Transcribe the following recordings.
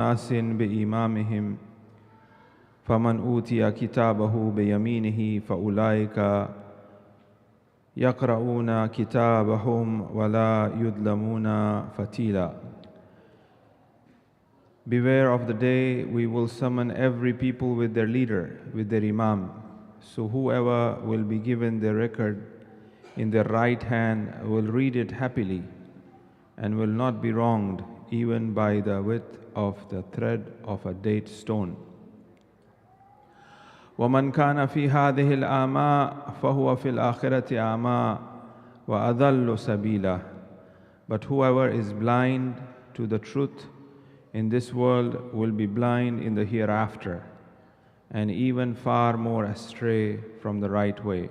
ناس بإمامهم فمن أوتي كتابه بيمينه فأولئك يقرؤون كتابهم ولا يظلمون فتيلا. Beware of the day we will summon every people with their leader, with their imam. So whoever will be given their record in their right hand will read it happily and will not be wronged even by the width of the thread of a date stone. وَمَنْ كَانَ فِي هَذِهِ الْأَعْمَى فَهُوَ فِي الْآخِرَةِ أَعْمَى وَأَضَلُّ سَبِيلًا. But whoever is blind to the truth in this world will be blind in the hereafter, and even far more astray from the right way.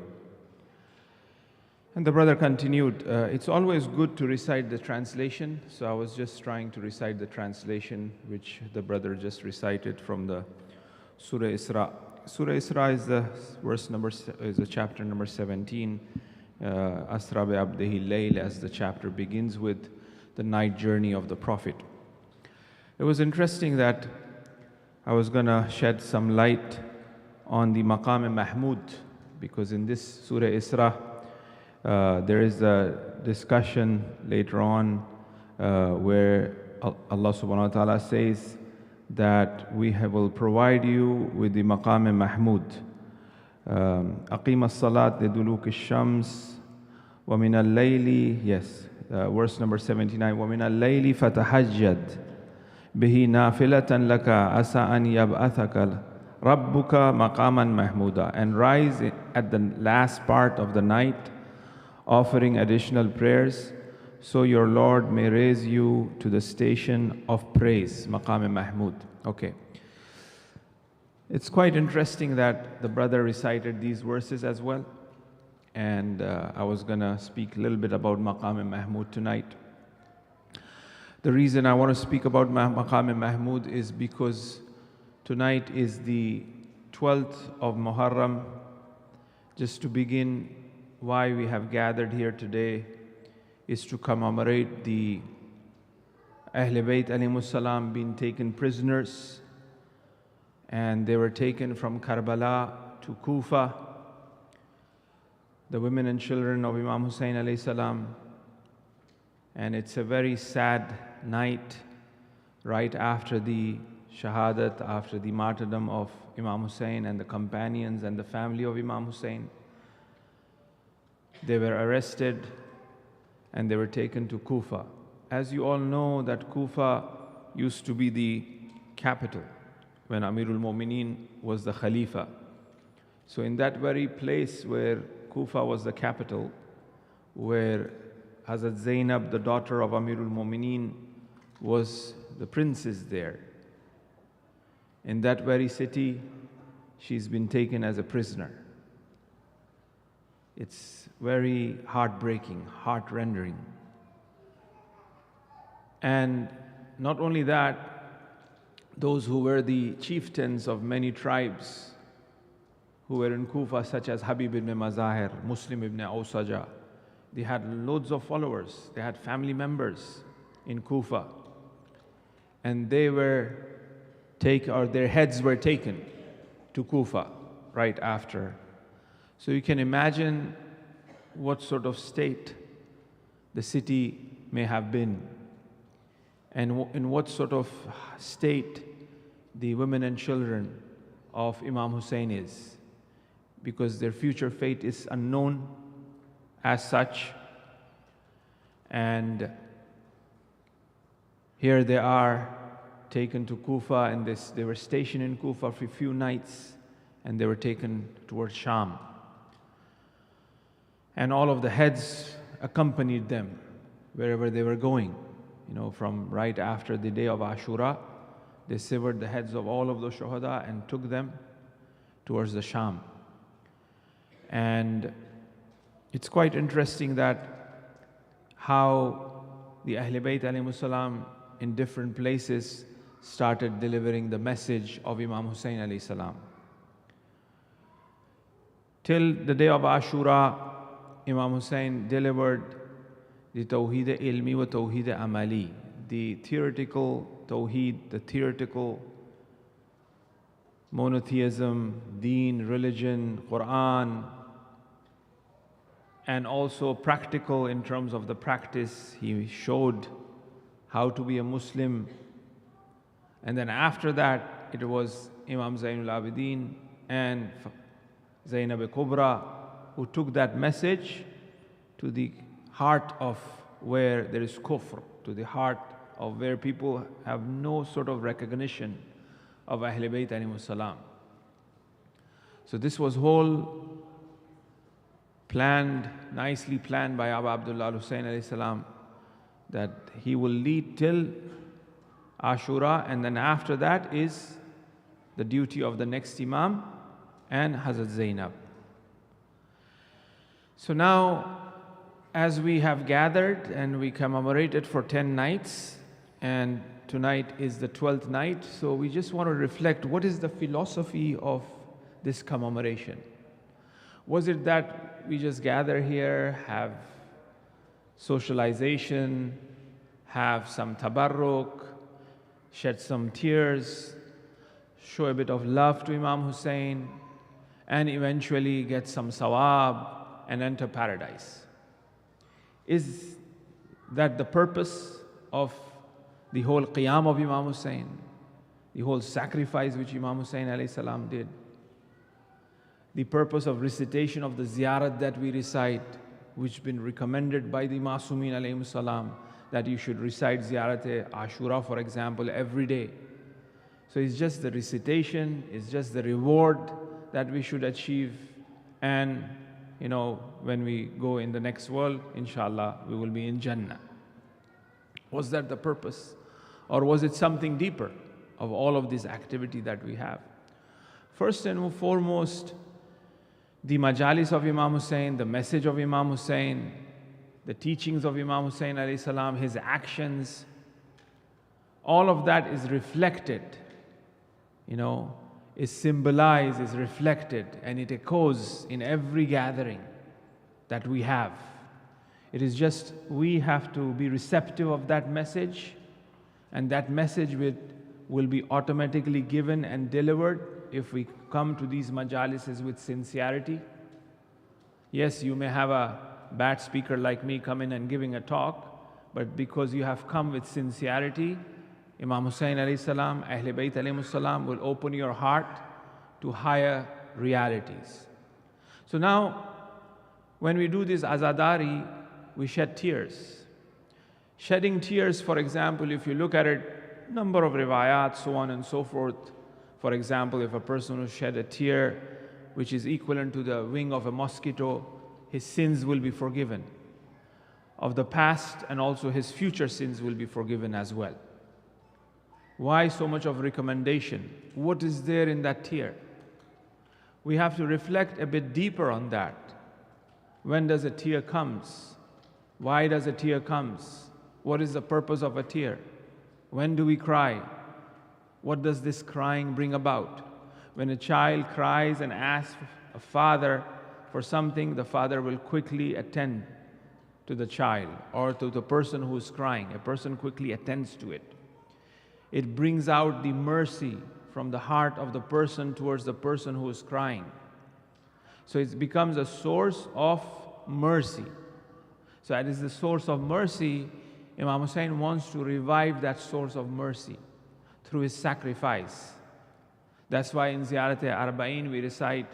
And the brother continued, it's always good to recite the translation, so I was just trying to recite the translation which the brother just recited from the Surah Isra. Surah Isra is the chapter number 17. Asra bi abdihi layl, as the chapter begins with the night journey of the Prophet. It was interesting that I was going to shed some light on the Maqam Mahmud, because in this Surah Isra there is a discussion later on where Allah subhanahu wa ta'ala says that we will provide you with the Maqam Mahmud. Aqim as-salat liduluk ash-shams wa min al-layli, yes, verse number 79, wa min al-layli fatahajjad bihi nafilatan laka asa an yab'athaka rabbuka maqaman mahmuda. And rise at the last part of the night offering additional prayers, so your Lord may raise you to the station of praise, Maqam Mahmud. Okay. It's quite interesting that the brother recited these verses as well. And I was going to speak a little bit about Maqam Mahmud tonight. The reason I want to speak about Maqam Mahmud is because tonight is the 12th of Muharram. Just to begin, why we have gathered here today is to commemorate the Ahlul Bayt alayhimus salam being taken prisoners, and they were taken from Karbala to Kufa. The women and children of Imam Hussain alayhi salam, and it's a very sad night right after the shahadat, after the martyrdom of Imam Hussain and the companions and the family of Imam Hussain. They were arrested and they were taken to Kufa. As you all know, that Kufa used to be the capital when Amirul Mu'mineen was the Khalifa. So in that very place where Kufa was the capital, where Hazrat Zainab, the daughter of Amirul Mu'mineen, was the princess there, in that very city, she's been taken as a prisoner. It's very heartbreaking, heart-rending. And not only that, those who were the chieftains of many tribes who were in Kufa, such as Habib ibn Mazahir, Muslim ibn Awsaja, they had loads of followers, they had family members in Kufa. And they were their heads were taken to Kufa right after. So you can imagine what sort of state the city may have been, and in what sort of state the women and children of Imam Hussain is, because their future fate is unknown as such. And here they are taken to Kufa, and they were stationed in Kufa for a few nights, and they were taken towards Sham. And all of the heads accompanied them wherever they were going. You know, from right after the day of Ashura, they severed the heads of all of the shuhada and took them towards the Sham. And it's quite interesting that how the Ahlul Bayt alayhimus salam in different places started delivering the message of Imam Hussain alayhi salam. Till the day of Ashura, Imam Hussain delivered the Tawheed ilmi wa Tawheed amali, the theoretical Tawheed, the theoretical monotheism, deen, religion, Quran, and also practical in terms of the practice. He showed how to be a Muslim. And then after that, it was Imam Zainul Abidin and Zainab Kubra who took that message to the heart of where there is kufr, to the heart of where people have no sort of recognition of Ahl Bayt alayhimus salam. So this was whole planned, nicely planned by Aba Abdullah al-Hussein alayhi salam, that he will lead till Ashura, and then after that is the duty of the next Imam and Hazrat Zainab. So now, as we have gathered and we commemorated for 10 nights, and tonight is the 12th night, so we just want to reflect, what is the philosophy of this commemoration? Was it that we just gather here, have socialization, have some tabarruk, shed some tears, show a bit of love to Imam Hussein, and eventually get some sawab and enter paradise? Is that the purpose of the whole qiyam of Imam Hussein, the whole sacrifice which Imam Hussein alayhi salam did? The purpose of recitation of the ziyarat that we recite, which has been recommended by the Masumin alayhi salam, that you should recite ziyarat Ashura, for example, every day. So it's just the recitation, it's just the reward that we should achieve, and when we go in the next world, inshallah, we will be in Jannah. Was that the purpose? Or was it something deeper of all of this activity that we have? First and foremost, the majalis of Imam Hussein, the message of Imam Hussein, the teachings of Imam Hussein alayhi salam, his actions, all of that is reflected, is symbolized, is reflected, and it echoes in every gathering that we have. It is just we have to be receptive of that message, and that message will be automatically given and delivered if we come to these majalises with sincerity. Yes, you may have a bad speaker like me come in and giving a talk, but because you have come with sincerity, Imam Hussein alayhi salam, Ahl Bayt alayhi salam will open your heart to higher realities. So now, when we do this azadari, we shed tears. Shedding tears, for example, if you look at it, number of riwayat, so on and so forth. For example, if a person will shed a tear which is equivalent to the wing of a mosquito, his sins will be forgiven. Of the past, and also his future sins will be forgiven as well. Why so much of recommendation? What is there in that tear? We have to reflect a bit deeper on that. When does a tear comes? Why does a tear comes? What is the purpose of a tear? When do we cry? What does this crying bring about? When a child cries and asks a father for something, the father will quickly attend to the child or to the person who is crying. A person quickly attends to it. It brings out the mercy from the heart of the person towards the person who is crying. So it becomes a source of mercy. So that is the source of mercy. Imam Hussein wants to revive that source of mercy through his sacrifice. That's why in Ziyarat Arba'in we recite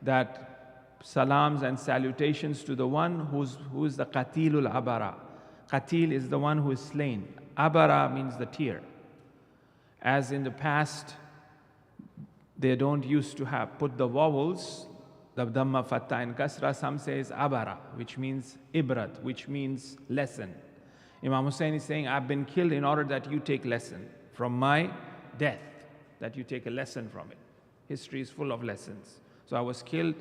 that salams and salutations to the one who is the qatilul abara. Qatil is the one who is slain. Abara means the tear. As in the past, they don't used to have put the vowels, the dhamma, fatta and kasra. Some says abara, which means ibrat, which means lesson. Imam Hussein is saying, I've been killed in order that you take lesson from my death, that you take a lesson from it. History is full of lessons. So I was killed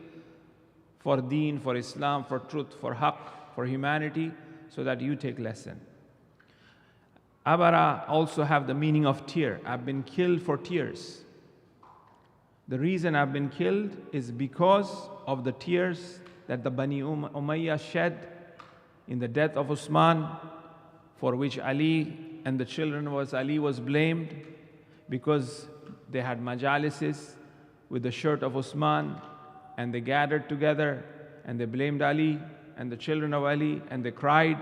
for deen, for Islam, for truth, for haqq, for humanity, so that you take lesson. Abara also have the meaning of tear. I've been killed for tears. The reason I've been killed is because of the tears that the Bani Umayyah shed in the death of Usman, for which Ali and the children of Ali was blamed because they had majalises with the shirt of Usman, and they gathered together and they blamed Ali and the children of Ali, and they cried.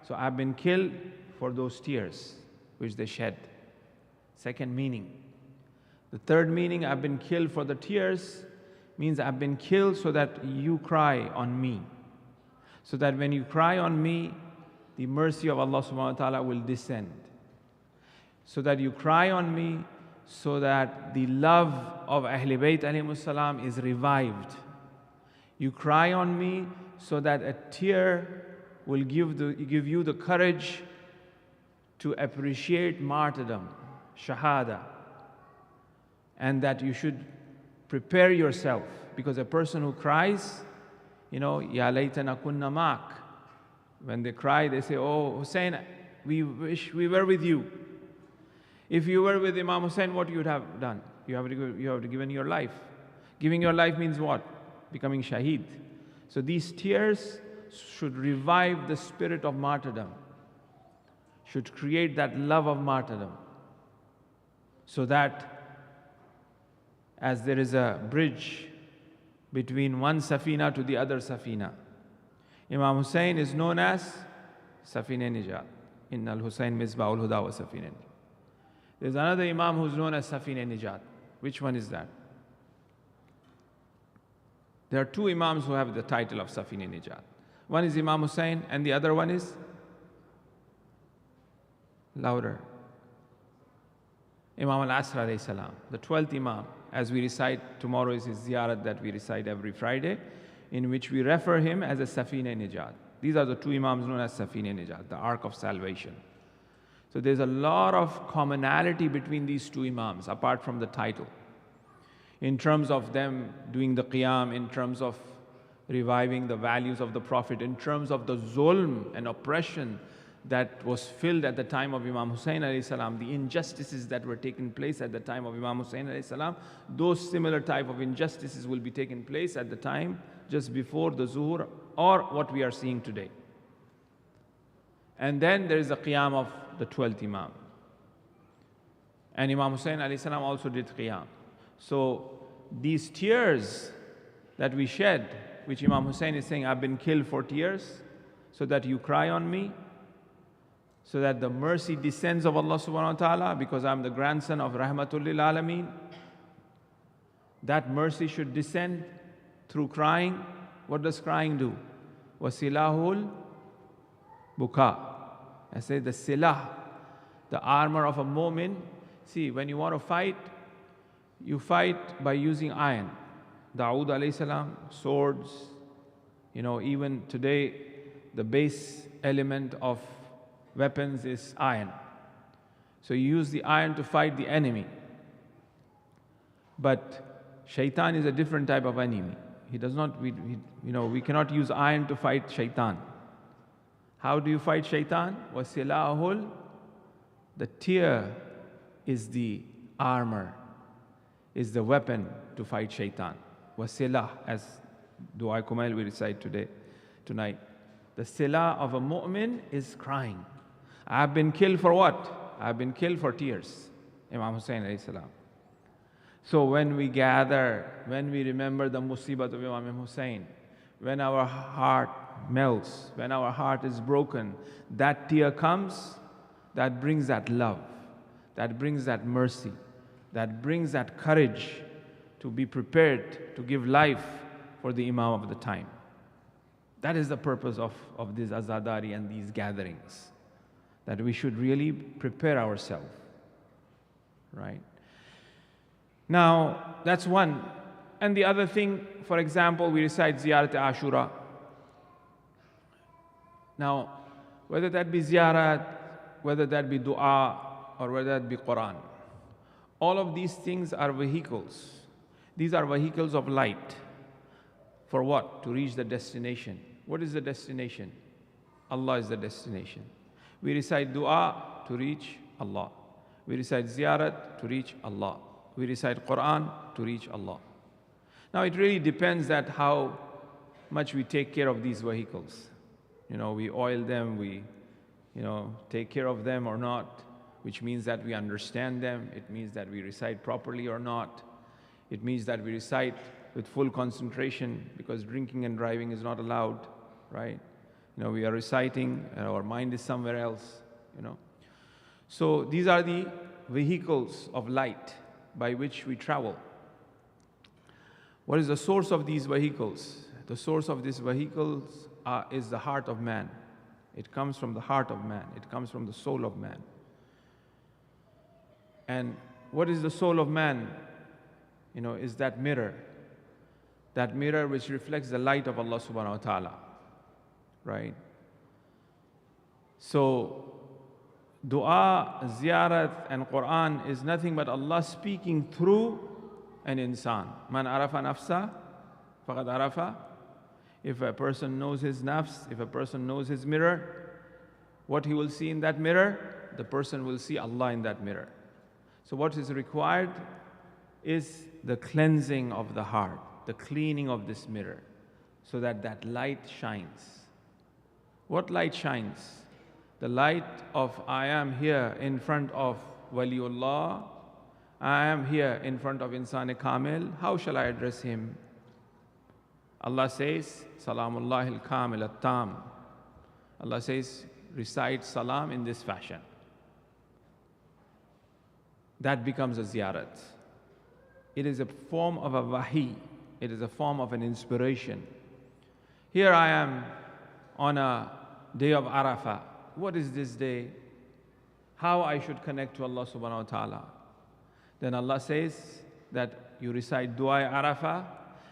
So I've been killed for those tears which they shed. Second meaning. The third meaning, I've been killed for the tears, means I've been killed so that you cry on me. So that when you cry on me, the mercy of Allah subhanahu wa ta'ala will descend. So that you cry on me, so that the love of Ahlul Bayt alayhimus salam is revived. You cry on me so that a tear will give you the courage to appreciate martyrdom, shahada, and that you should prepare yourself, because a person who cries, ya laytana kunna ma'ak. When they cry, they say, oh Hussein, we wish we were with you. If you were with Imam Hussein, what you would have done? You have to given your life. Giving your life means what? Becoming shaheed. So these tears should revive the spirit of martyrdom, should create that love of martyrdom, so that as there is a bridge between one safina to the other safina, Imam Hussein is known as Safina Nijat. Innal Hussein Misbahul Huda wa Safina. There's another Imam who's known as Safina Nijat. Which one is that? There are two Imams who have the title of Safina Nijat. One is Imam Hussein and the other one is? Louder. Imam al-Asr alayhi salam, the 12th Imam. As we recite, tomorrow is his ziyarat that we recite every Friday, in which we refer him as a Safina Nijat. These are the two Imams known as Safina Nijat, the Ark of Salvation. So there's a lot of commonality between these two Imams, apart from the title, in terms of them doing the Qiyam, in terms of reviving the values of the Prophet, in terms of the zulm and oppression that was filled at the time of Imam Hussein alayhi salam, the injustices that were taking place at the time of Imam Hussein alayhi salam, those similar type of injustices will be taking place at the time just before the Zuhur, or what we are seeing today. And then there is the Qiyam of the 12th Imam. And Imam Hussein alayhi salam also did Qiyam. So these tears that we shed, which Imam Hussein is saying, I've been killed for tears, so that you cry on me, so that the mercy descends of Allah subhanahu wa ta'ala, because I'm the grandson of Rahmatul lil Alameen. That mercy should descend through crying. What does crying do? Wasilahul buka. I say the silah, the armor of a mu'min. See, when you want to fight, you fight by using iron. Dawood alayhi salam, swords. Even today, the base element of weapons is iron. So you use the iron to fight the enemy. But shaitan is a different type of enemy. He does not, we cannot use iron to fight shaitan. How do you fight shaitan? Wasilahul, the tear is the armor, is the weapon to fight shaitan. Wasilah, as Dua Kumail we recite tonight. The silah of a mu'min is crying. I've been killed for what? I've been killed for tears. Imam Hussein alayhi salam. So when we gather, when we remember the musibat of Imam Hussein, when our heart melts, when our heart is broken, that tear comes, that brings that love, that brings that mercy, that brings that courage to be prepared to give life for the Imam of the time. That is the purpose of this azadari and these gatherings, that we should really prepare ourselves, right? Now, that's one. And the other thing, for example, we recite Ziyarat Ashura. Now, whether that be Ziyarat, whether that be Dua, or whether that be Quran, all of these things are vehicles. These are vehicles of light. For what? To reach the destination. What is the destination? Allah is the destination. We recite Dua to reach Allah. We recite Ziyarat to reach Allah. We recite Quran to reach Allah. Now it really depends that how much we take care of these vehicles. We oil them, we take care of them or not, which means that we understand them. It means that we recite properly or not. It means that we recite with full concentration, because drinking and driving is not allowed, right? We are reciting, our mind is somewhere else, So these are the vehicles of light by which we travel. What is the source of these vehicles? The source of these vehicles is the heart of man. It comes from the heart of man. It comes from the soul of man. And what is the soul of man? Is that mirror. That mirror which reflects the light of Allah subhanahu wa ta'ala. Right? So, dua, ziyarat and Quran is nothing but Allah speaking through an insan. Man arafa nafsa, faqad arafa. If a person knows his nafs, if a person knows his mirror, what he will see in that mirror, the person will see Allah in that mirror. So what is required is the cleansing of the heart, the cleaning of this mirror, so that that light shines. What light shines? The light of I am here in front of Waliullah, I am here in front of Insan Kamil. How shall I address him? Allah says, Salamullah al-Kamil at-Tam. Allah says, recite salam in this fashion. That becomes a ziyarat. It is a form of a wahi. It is a form of an inspiration. Here I am on a day of Arafah. What is this day? How I should connect to Allah subhanahu wa ta'ala. Then Allah says that you recite Dua Arafah,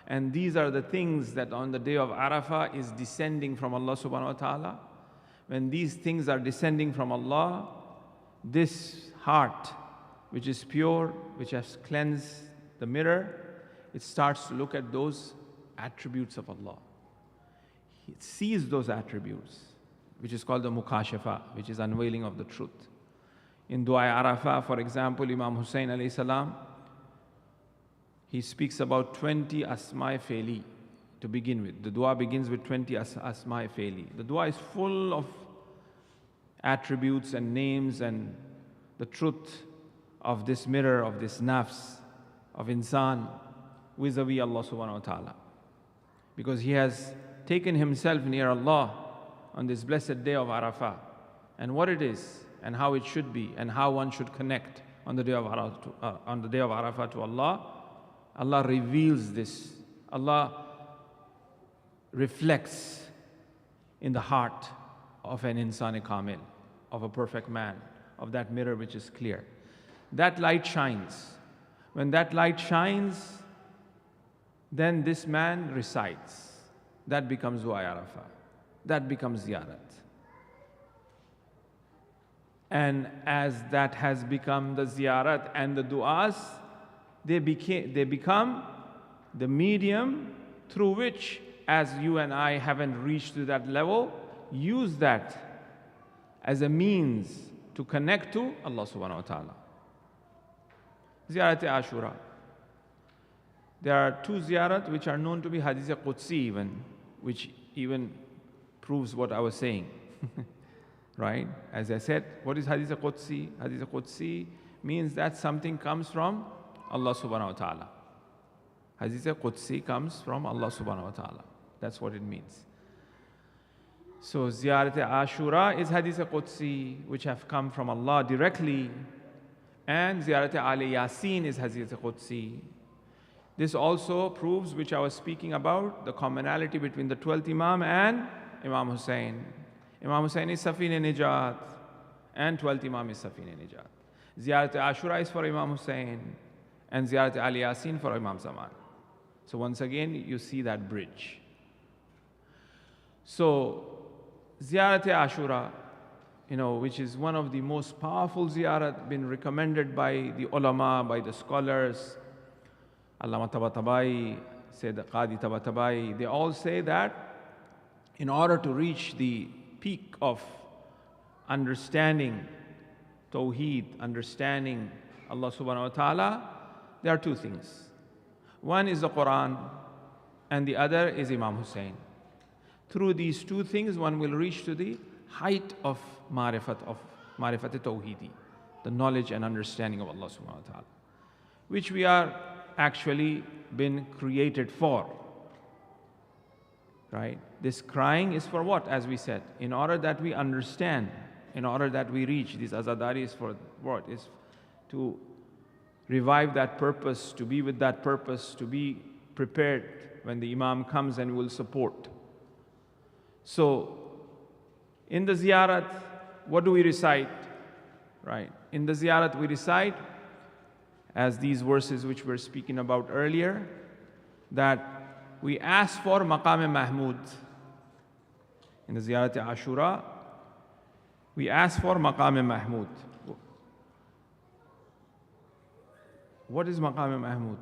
and these are the things that on the day of Arafah is descending from Allah subhanahu wa ta'ala. When these things are descending from Allah, this heart, which is pure, which has cleansed the mirror, it starts to look at those attributes of Allah. It sees those attributes, which is called the mukashafa, which is unveiling of the truth. In Dua Arafah, for example, Imam Hussain alayhi salam, he speaks about 20 asma feili to begin with. The dua begins with 20 asma feili. The dua is full of attributes and names and the truth of this mirror, of this nafs, of insan, vis-a-vis Allah subhanahu wa ta'ala. Because he has taken himself near Allah on this blessed day of Arafah, and what it is, and how it should be, and how one should connect on the day of Arafah to Allah. Allah reveals this. Allah reflects in the heart of an insan kamil, of a perfect man, of that mirror which is clear. That light shines. When that light shines, then this man recites. That becomes Dua Arafah. That becomes ziyarat. And as that has become the ziyarat and the du'as, they become the medium through which, as you and I haven't reached to that level, use that as a means to connect to Allah subhanahu wa ta'ala. Ziyarat Ashura. There are two ziyarat which are known to be Hadith Qudsi even, which even proves what I was saying. Right? As I said, what is Hadith Qudsi? Hadith Qudsi means that something comes from Allah subhanahu wa ta'ala. Hadith Qudsi comes from Allah subhanahu wa ta'ala. That's what it means. So Ziyarat Ashura is Hadith Qudsi, which have come from Allah directly, and Ziyarat Ali Yasin is Hadith Qudsi. This also proves, which I was speaking about, the commonality between the 12th Imam and Imam Hussain. Imam Hussain is Safin Nijat, and 12th Imam is Safin Nijat. Ziyarat Ashura is for Imam Hussain, and Ziyarat Ali Yasin for Imam Zaman. So once again, you see that bridge. So, Ziyarat Ashura, which is one of the most powerful ziyarat, been recommended by the ulama, by the scholars, Allama Tabatabai, Sayyid Qadi Tabatabai, they all say that in order to reach the peak of understanding Tawheed, understanding Allah subhanahu wa ta'ala, there are two things. One is the Quran, and the other is Imam Hussain. Through these two things, one will reach to the height of marifat tawheedi, the knowledge and understanding of Allah subhanahu wa ta'ala, which we are actually been created for. Right? This crying is for what? As we said, in order that we understand, in order that we reach. This azadari is for what? Is to revive that purpose, to be with that purpose, to be prepared when the Imam comes and will support. So, in the ziyarat, what do we recite? Right? In the ziyarat we recite, as these verses which we were speaking about earlier, that we ask for Maqam Mahmud. In the Ziyarat Ashura, we ask for Maqam Mahmud. What is Maqam Mahmud?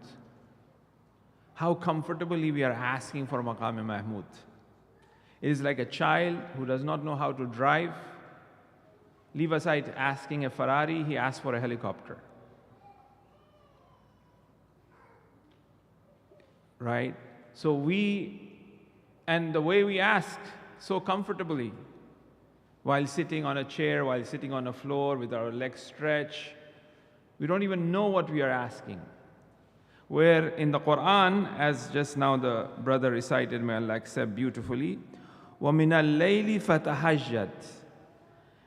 How comfortably we are asking for Maqam Mahmud. It is like a child who does not know how to drive. Leave aside asking a Ferrari, he asks for a helicopter. Right? So and the way we ask so comfortably, while sitting on a chair, while sitting on a floor with our legs stretched, we don't even know what we are asking. Where in the Quran, as just now the brother recited, may Allah accept beautifully, وَمِنَ اللَّيْلِ فَتَهَجَّدْ,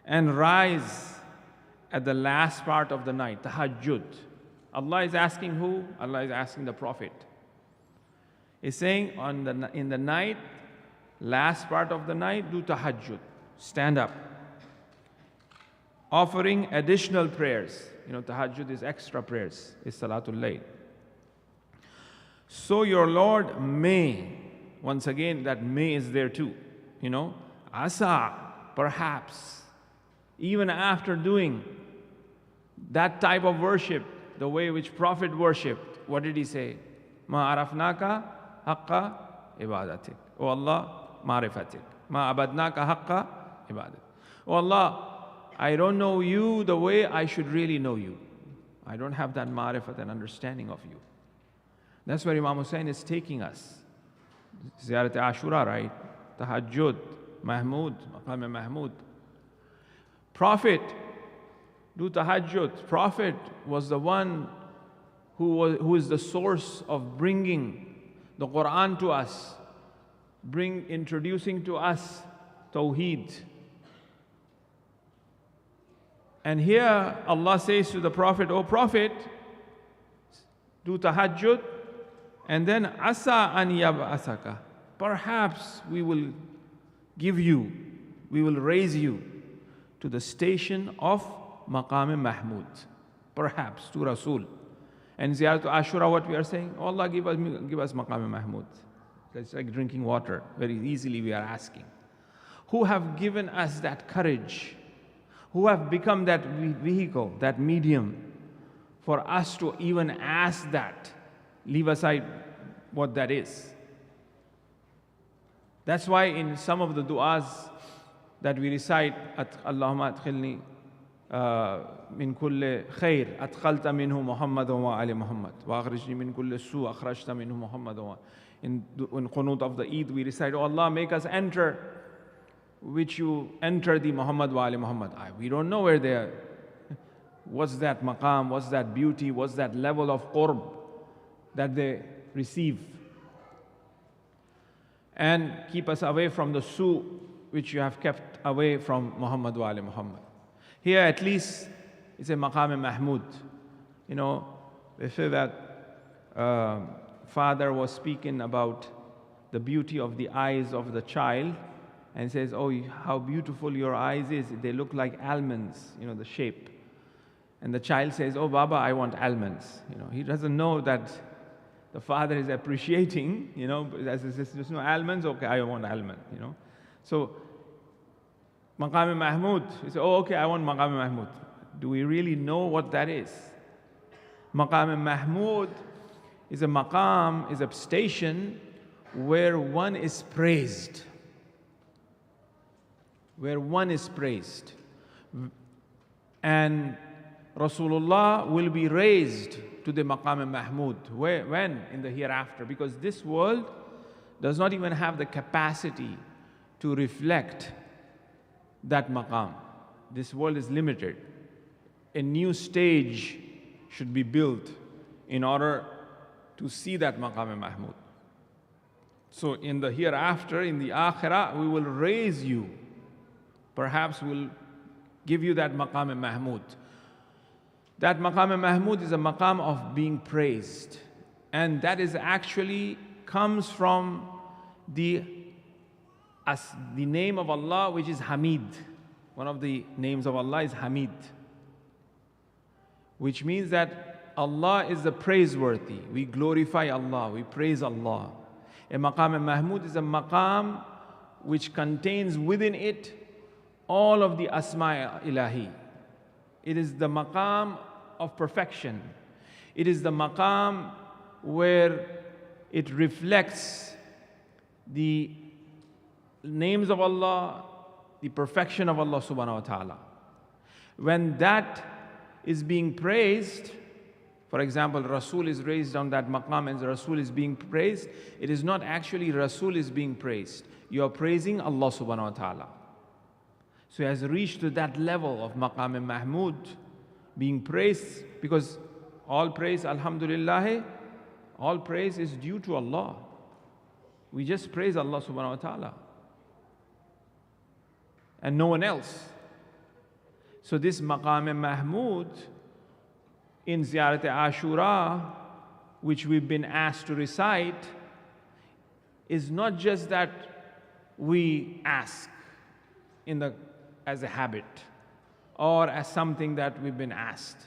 and rise at the last part of the night, tahajjud. Allah is asking who? Allah is asking the Prophet. He's saying in the night, last part of the night, do tahajjud. Stand up. Offering additional prayers. You know, tahajjud is extra prayers. It's salatul layl. So your Lord may, once again, that may is there too. You know, asa, perhaps, even after doing that type of worship, the way which Prophet worshipped, what did he say? Ma arafnaka haqqa ibadatik. Oh Allah, marifatik. Ma abadnaka haqqa ibadat. Oh Allah, I don't know you the way I should really know you. I don't have that marifat and understanding of you. That's where Imam Hussain is taking us. Ziyarat Ashura, right? Tahajjud, Mahmud, Maqam Mahmud. Prophet, do tahajjud. Prophet was the one who is the source of bringing the Quran to us, introducing to us Tawheed. And here Allah says to the Prophet, O Prophet, do tahajjud, and then asa an yab'asaka. Perhaps we will raise you to the station of Maqam Mahmud. Perhaps to Rasul. And Ziyarat Ashura, what we are saying, oh Allah, give us Maqam Mahmud. It's like drinking water. Very easily we are asking. Who have given us that courage? Who have become that vehicle, that medium, for us to even ask that? Leave aside what that is. That's why in some of the du'as that we recite, Allahumma adkhilni min kulli khair, adkhalta minhu Muhammad wa ali Muhammad, wa akhrijni min kulli su, akhrajta minhu Muhammad wa. In Qunut of the Eid we recite, oh Allah, make us enter, which you enter the Muhammad wa ali Muhammad. We don't know where they are. What's that maqam, what's that beauty, what's that level of qurb that they receive. And keep us away from the su, which you have kept away from Muhammad wa ali Muhammad. Here at least it's a maqam mahmud. You know, they say that father was speaking about the beauty of the eyes of the child, and says, oh, how beautiful your eyes is. They look like almonds, you know, the shape. And the child says, oh, Baba, I want almonds. You know, he doesn't know that the father is appreciating, you know, as he says, there's no almonds, okay, I want almond, you know. So, Maqam Mahmud, he says, oh, okay, I want Maqam Mahmud. Do we really know what that is? Maqam Mahmud is a maqam, is a station where one is praised. Where one is praised. And Rasulullah will be raised to the Maqam Mahmud. When? In the hereafter. Because this world does not even have the capacity to reflect that maqam. This world is limited. A new stage should be built in order to see that maqam-e-mahmud. So in the hereafter, in the akhirah, we will raise you. Perhaps we'll give you that maqam-e-mahmud. That maqam-e-mahmud is a maqam of being praised. And that is actually comes from the name of Allah, which is Hamid. One of the names of Allah is Hamid, which means that Allah is the praiseworthy. We glorify Allah, we praise Allah. A maqam-e-mahmud is a maqam which contains within it all of the asma ilahi. It is the maqam of perfection. It is the maqam where it reflects the names of Allah, the perfection of Allah subhanahu wa ta'ala. When that is being praised, for example, Rasul is raised on that maqam and the Rasul is being praised, it is not actually Rasul is being praised. You are praising Allah subhanahu wa ta'ala. So he has reached to that level of maqam-e-mahmud, being praised, because all praise, alhamdulillah, all praise is due to Allah. We just praise Allah subhanahu wa ta'ala and no one else. So this maqam-e-mahmud in Ziyarat Ashura, which we've been asked to recite, is not just that we ask as a habit or as something that we've been asked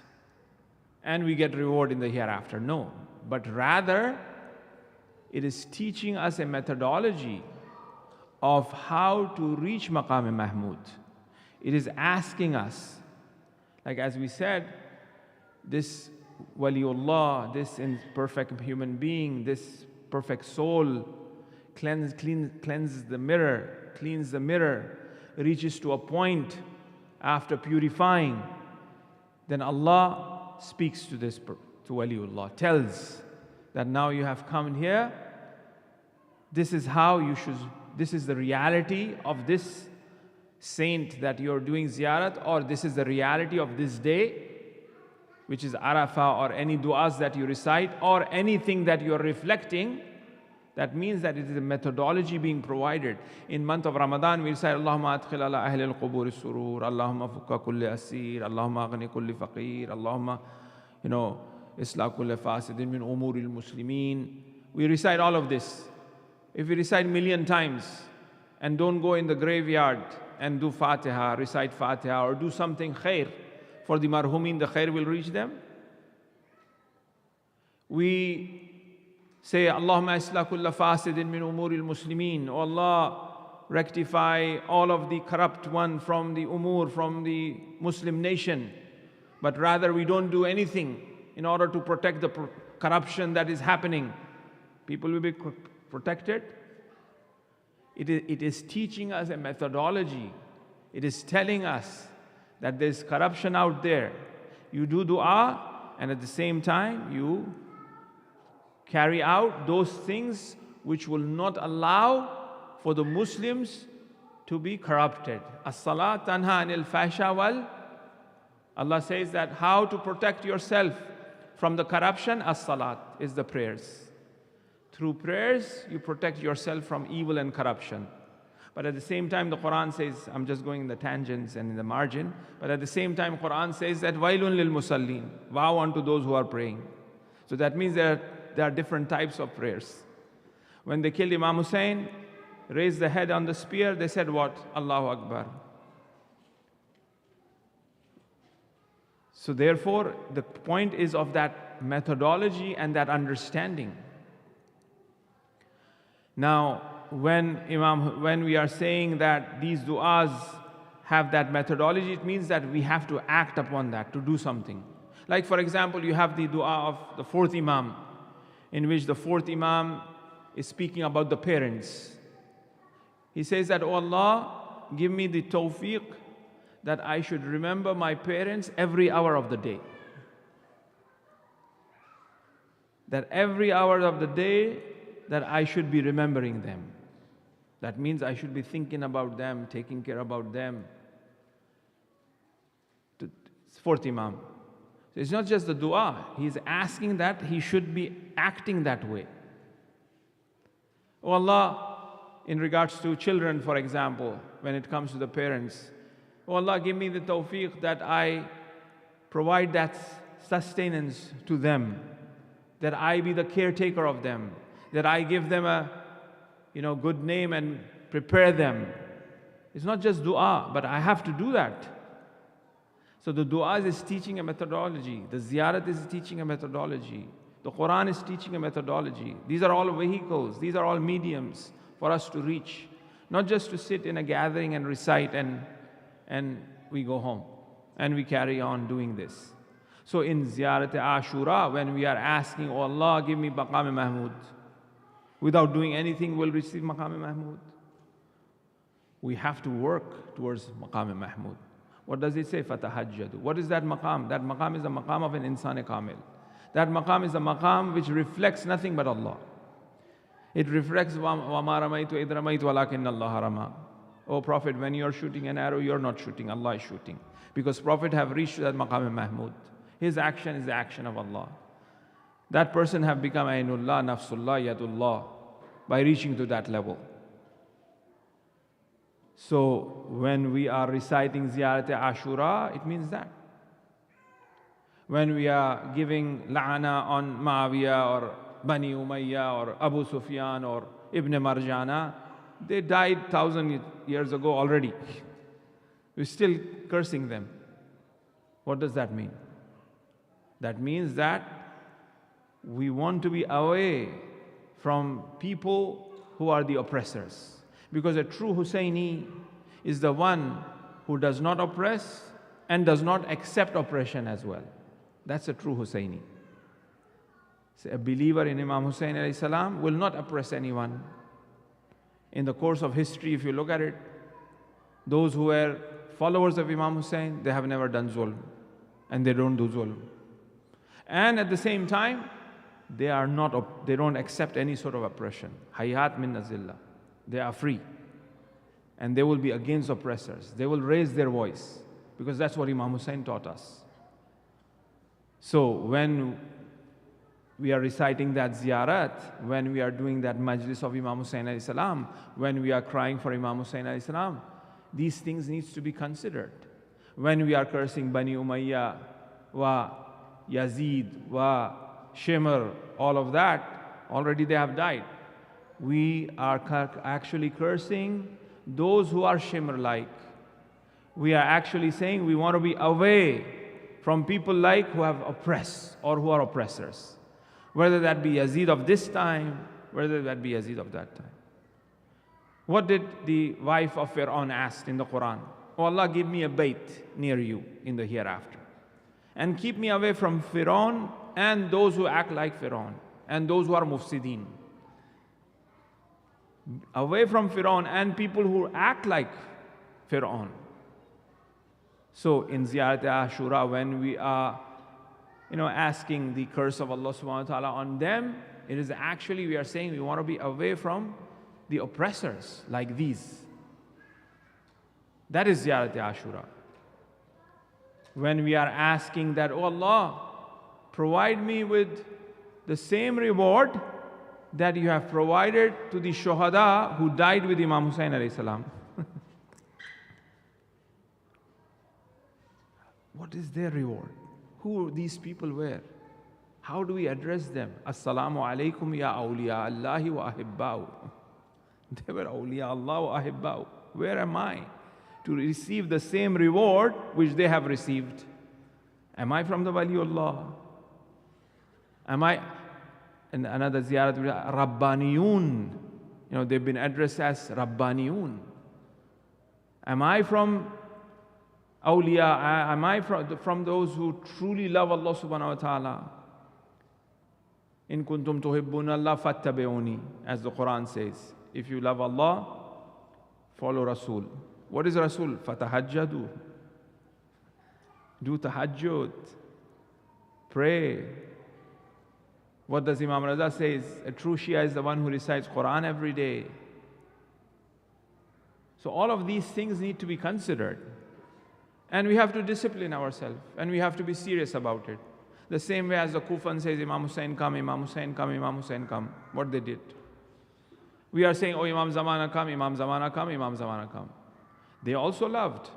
and we get reward in the hereafter. No, but rather it is teaching us a methodology of how to reach maqam-e-mahmud. It is asking us, like as we said, this waliullah, this imperfect human being, this perfect soul, cleanses the mirror, reaches to a point after purifying, then Allah speaks to waliullah, tells that now you have come here, this is how you should, this is the reality of this saint that you're doing ziyarat, or this is the reality of this day, which is Arafah, or any du'as that you recite, or anything that you're reflecting. That means that it is a methodology being provided. In month of Ramadan, we recite, Allahumma adkhil ala ahli al-qubur surur, Allahumma fukka kulli asir, Allahumma aghni kulli faqir, Allahumma, islah kulli fasidin min umuri al-muslimin. We recite all of this. If we recite 1,000,000 times and don't go in the graveyard and do Fatiha, recite Fatiha, or do something khair for the marhumin, the khair will reach them. We say, Allahumma islah kulla fasidin min umuri al-muslimin. Oh Allah, rectify all of the corrupt one from the umur, from the Muslim nation. But rather we don't do anything in order to protect the corruption that is happening. People will be protected. It is teaching us a methodology. It is telling us that there's corruption out there. You do dua, and at the same time you carry out those things which will not allow for the Muslims to be corrupted. As-salat tanha anil fahsha wal. Allah says that how to protect yourself from the corruption, as-salat is the prayers. Through prayers, you protect yourself from evil and corruption. But at the same time, the Quran says, I'm just going in the tangents and in the margin, but at the same time, Quran says that wailun lil musallin, vow unto those who are praying. So that means there are different types of prayers. When they killed Imam Hussein, raised the head on the spear, they said what? Allahu Akbar. So therefore, the point is of that methodology and that understanding. Now, when we are saying that these du'as have that methodology, it means that we have to act upon that, to do something. Like for example, you have the du'a of the fourth Imam, in which the fourth Imam is speaking about the parents. He says that, oh Allah, give me the tawfiq that I should remember my parents every hour of the day. That every hour of the day that I should be remembering them. That means I should be thinking about them, taking care about them, Fourth Imam. So it's not just the dua, he's asking that he should be acting that way. Oh Allah, in regards to children, for example, when it comes to the parents, oh Allah, give me the tawfiq that I provide that sustenance to them, that I be the caretaker of them, that I give them a good name and prepare them. It's not just dua, but I have to do that. So the dua is teaching a methodology, the ziyarat is teaching a methodology, the Quran is teaching a methodology. These are all vehicles, these are all mediums for us to reach, not just to sit in a gathering and recite and we go home and we carry on doing this. So in Ziyarat Ashura, when we are asking, oh Allah, give me Maqam Mahmud, without doing anything, we'll receive Maqam Mahmud. We have to work towards Maqam Mahmud. What does it say? Fatahajjadu. What is that maqam? That maqam is the maqam of an insan kamil. That maqam is a maqam which reflects nothing but Allah. It reflects وَمَا رَمَيْتُ إِذْ رَمَيْتُ وَلَكِنَّ اللَّهَ رَمَى. Oh Prophet, when you are shooting an arrow, you are not shooting, Allah is shooting. Because Prophet have reached that maqam Mahmud. His action is the action of Allah. That person have become Ainullah, Nafsullah, Yadullah by reaching to that level. So when we are reciting Ziyarat Ashura, it means that. When we are giving la'ana on Muawiyah or Bani Umayyah or Abu Sufyan or Ibn Marjana, they died 1,000 years ago already. We're still cursing them. What does that mean? That means that we want to be away from people who are the oppressors. Because a true Husseini is the one who does not oppress and does not accept oppression as well. That's a true Husseini. So a believer in Imam Hussein alayhi salam will not oppress anyone. In the course of history, if you look at it, those who were followers of Imam Hussein, they have never done zulm. And they don't do zulm. And at the same time, they don't accept any sort of oppression. Hayat min nazillah. They are free. And they will be against oppressors. They will raise their voice. Because that's what Imam Hussein taught us. So when we are reciting that ziyarat, when we are doing that majlis of Imam Hussein alayhi salam, when we are crying for Imam Hussein alayhi salam, these things needs to be considered. When we are cursing Bani Umayyah, wa Yazid, wa Shimr, all of that, already they have died. We are actually cursing those who are Shimr-like. We are actually saying we want to be away from people like who have oppressed or who are oppressors. Whether that be Yazid of this time, whether that be Yazid of that time. What did the wife of Fir'aun ask in the Quran? Oh Allah, give me a bayt near you in the hereafter. And keep me away from Fir'aun and those who act like Fir'aun and those who are mufsideen. Away from Fir'aun and people who act like Fir'aun. So in Ziyarat Ashura, when we are asking the curse of Allah subhanahu wa ta'ala on them, it is actually we are saying we want to be away from the oppressors like these. That is Ziyarat Ashura. When we are asking that, oh Allah, provide me with the same reward that you have provided to the Shuhada who died with Imam Hussein alayhi salam. What is their reward? Who these people were? How do we address them? Assalamu alaikum ya awliya Allahi wa ahibba'u. They were awliya Allah wa ahibba'u. Where am I to receive the same reward which they have received? Am I from the Waliullah? Am I? And another ziyarat, Rabbaniyun. They've been addressed as Rabbaniyun. Am I from awliya? Am I from those who truly love Allah subhanahu wa ta'ala? In kuntum tuhibbun Allah fattabi'uni, as the Quran says. If you love Allah, follow Rasul. What is Rasul? Fatahajjadu. Do tahajjud. Pray. What does Imam Mirza say? A true Shia is the one who recites Quran every day. So all of these things need to be considered. And we have to discipline ourselves, and we have to be serious about it. The same way as the Kufan says, Imam Hussain come, Imam Hussain come, Imam Hussain come. What they did. We are saying, oh, Imam Zamana come, Imam Zamana come, Imam Zamana come. They also loved.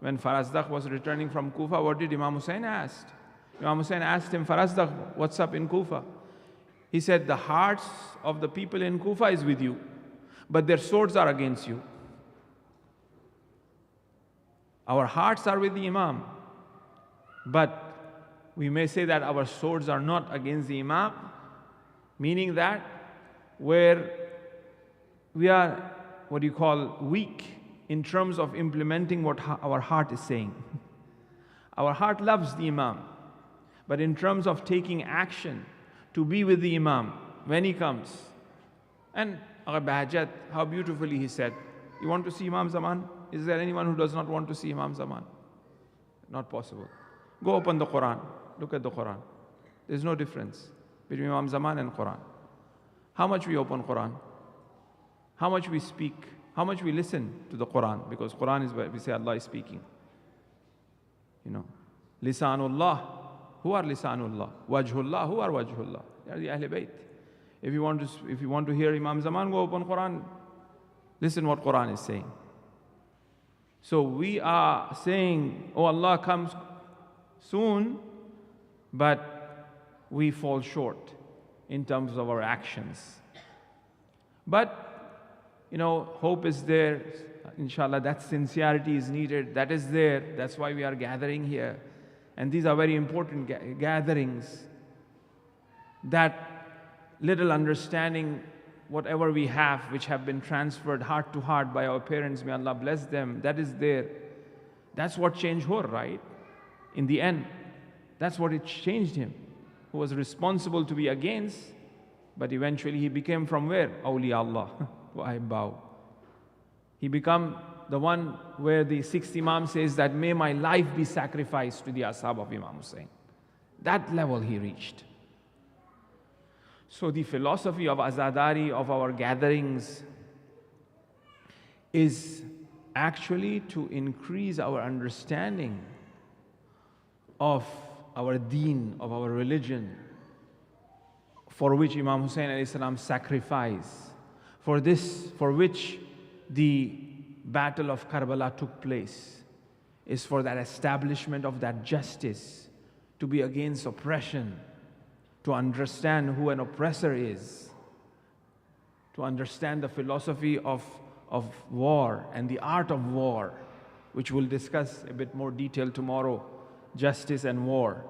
When Farazdak was returning from Kufa, what did Imam Hussain ask? Imam Hussain asked him, Farazdak, what's up in Kufa? He said, the hearts of the people in Kufa is with you, but their swords are against you. Our hearts are with the Imam, but we may say that our swords are not against the Imam, meaning that where we are, weak in terms of implementing what our heart is saying. Our heart loves the Imam, but in terms of taking action to be with the Imam when he comes. And Bahajat, how beautifully he said, you want to see Imam Zaman? Is there anyone who does not want to see Imam Zaman? Not possible. Go open the Quran. Look at the Quran. There's no difference between Imam Zaman and Quran. How much we open Quran? How much we speak? How much we listen to the Quran? Because Quran is where we say Allah is speaking. Lisanullah. Who are Lisanullah? Wajhullah. Who are Wajhullah? They are the Ahl Bayt. If you want to hear Imam Zaman, go open Quran. Listen what Quran is saying. So we are saying, oh, Allah comes soon, but we fall short in terms of our actions. But, hope is there. Inshallah, that sincerity is needed. That is there. That's why we are gathering here. And these are very important gatherings. That little understanding, whatever we have, which have been transferred heart to heart by our parents, may Allah bless them, that is there. That's what changed Hur, right? In the end, that's what it changed him, who was responsible to be against, but eventually he became from where? Awliya Allah. I bow. He became the one where the sixth Imam says that may my life be sacrificed to the ashab of Imam Hussain. That level he reached. So the philosophy of azadari, of our gatherings, is actually to increase our understanding of our deen, of our religion, for which Imam Hussain alayhi salam sacrificed, for which the battle of Karbala took place, is for that establishment of that justice, to be against oppression, to understand who an oppressor is, to understand the philosophy of war and the art of war, which we'll discuss a bit more detail tomorrow, justice and war.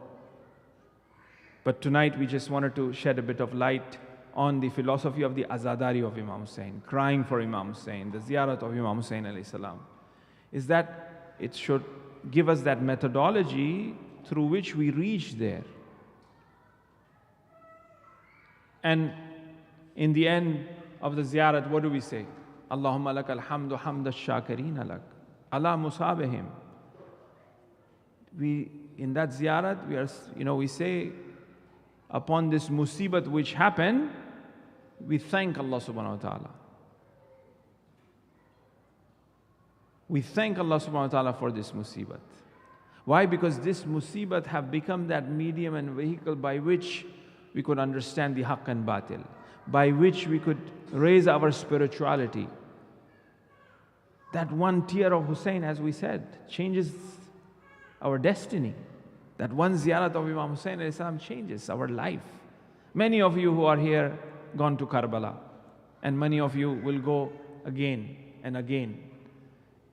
But tonight we just wanted to shed a bit of light on the philosophy of the azadari of Imam Hussain, crying for Imam Hussain, the ziyarat of Imam Hussain alayhi salam, is that it should give us that methodology through which we reach there. And in the end of the ziyarat, what do we say? Allahumma lakal hamdu hamda shakirina lak. Allah musabihim. In that ziyarat, we say, upon this musibat which happened, we thank Allah subhanahu wa ta'ala. We thank Allah subhanahu wa ta'ala for this musibat. Why? Because this musibat have become that medium and vehicle by which we could understand the haqq and batil, by which we could raise our spirituality. That one tear of Hussain, as we said, changes our destiny. That one ziyarat of Imam Hussain alayhi salam changes our life. Many of you who are here gone to Karbala, and many of you will go again and again.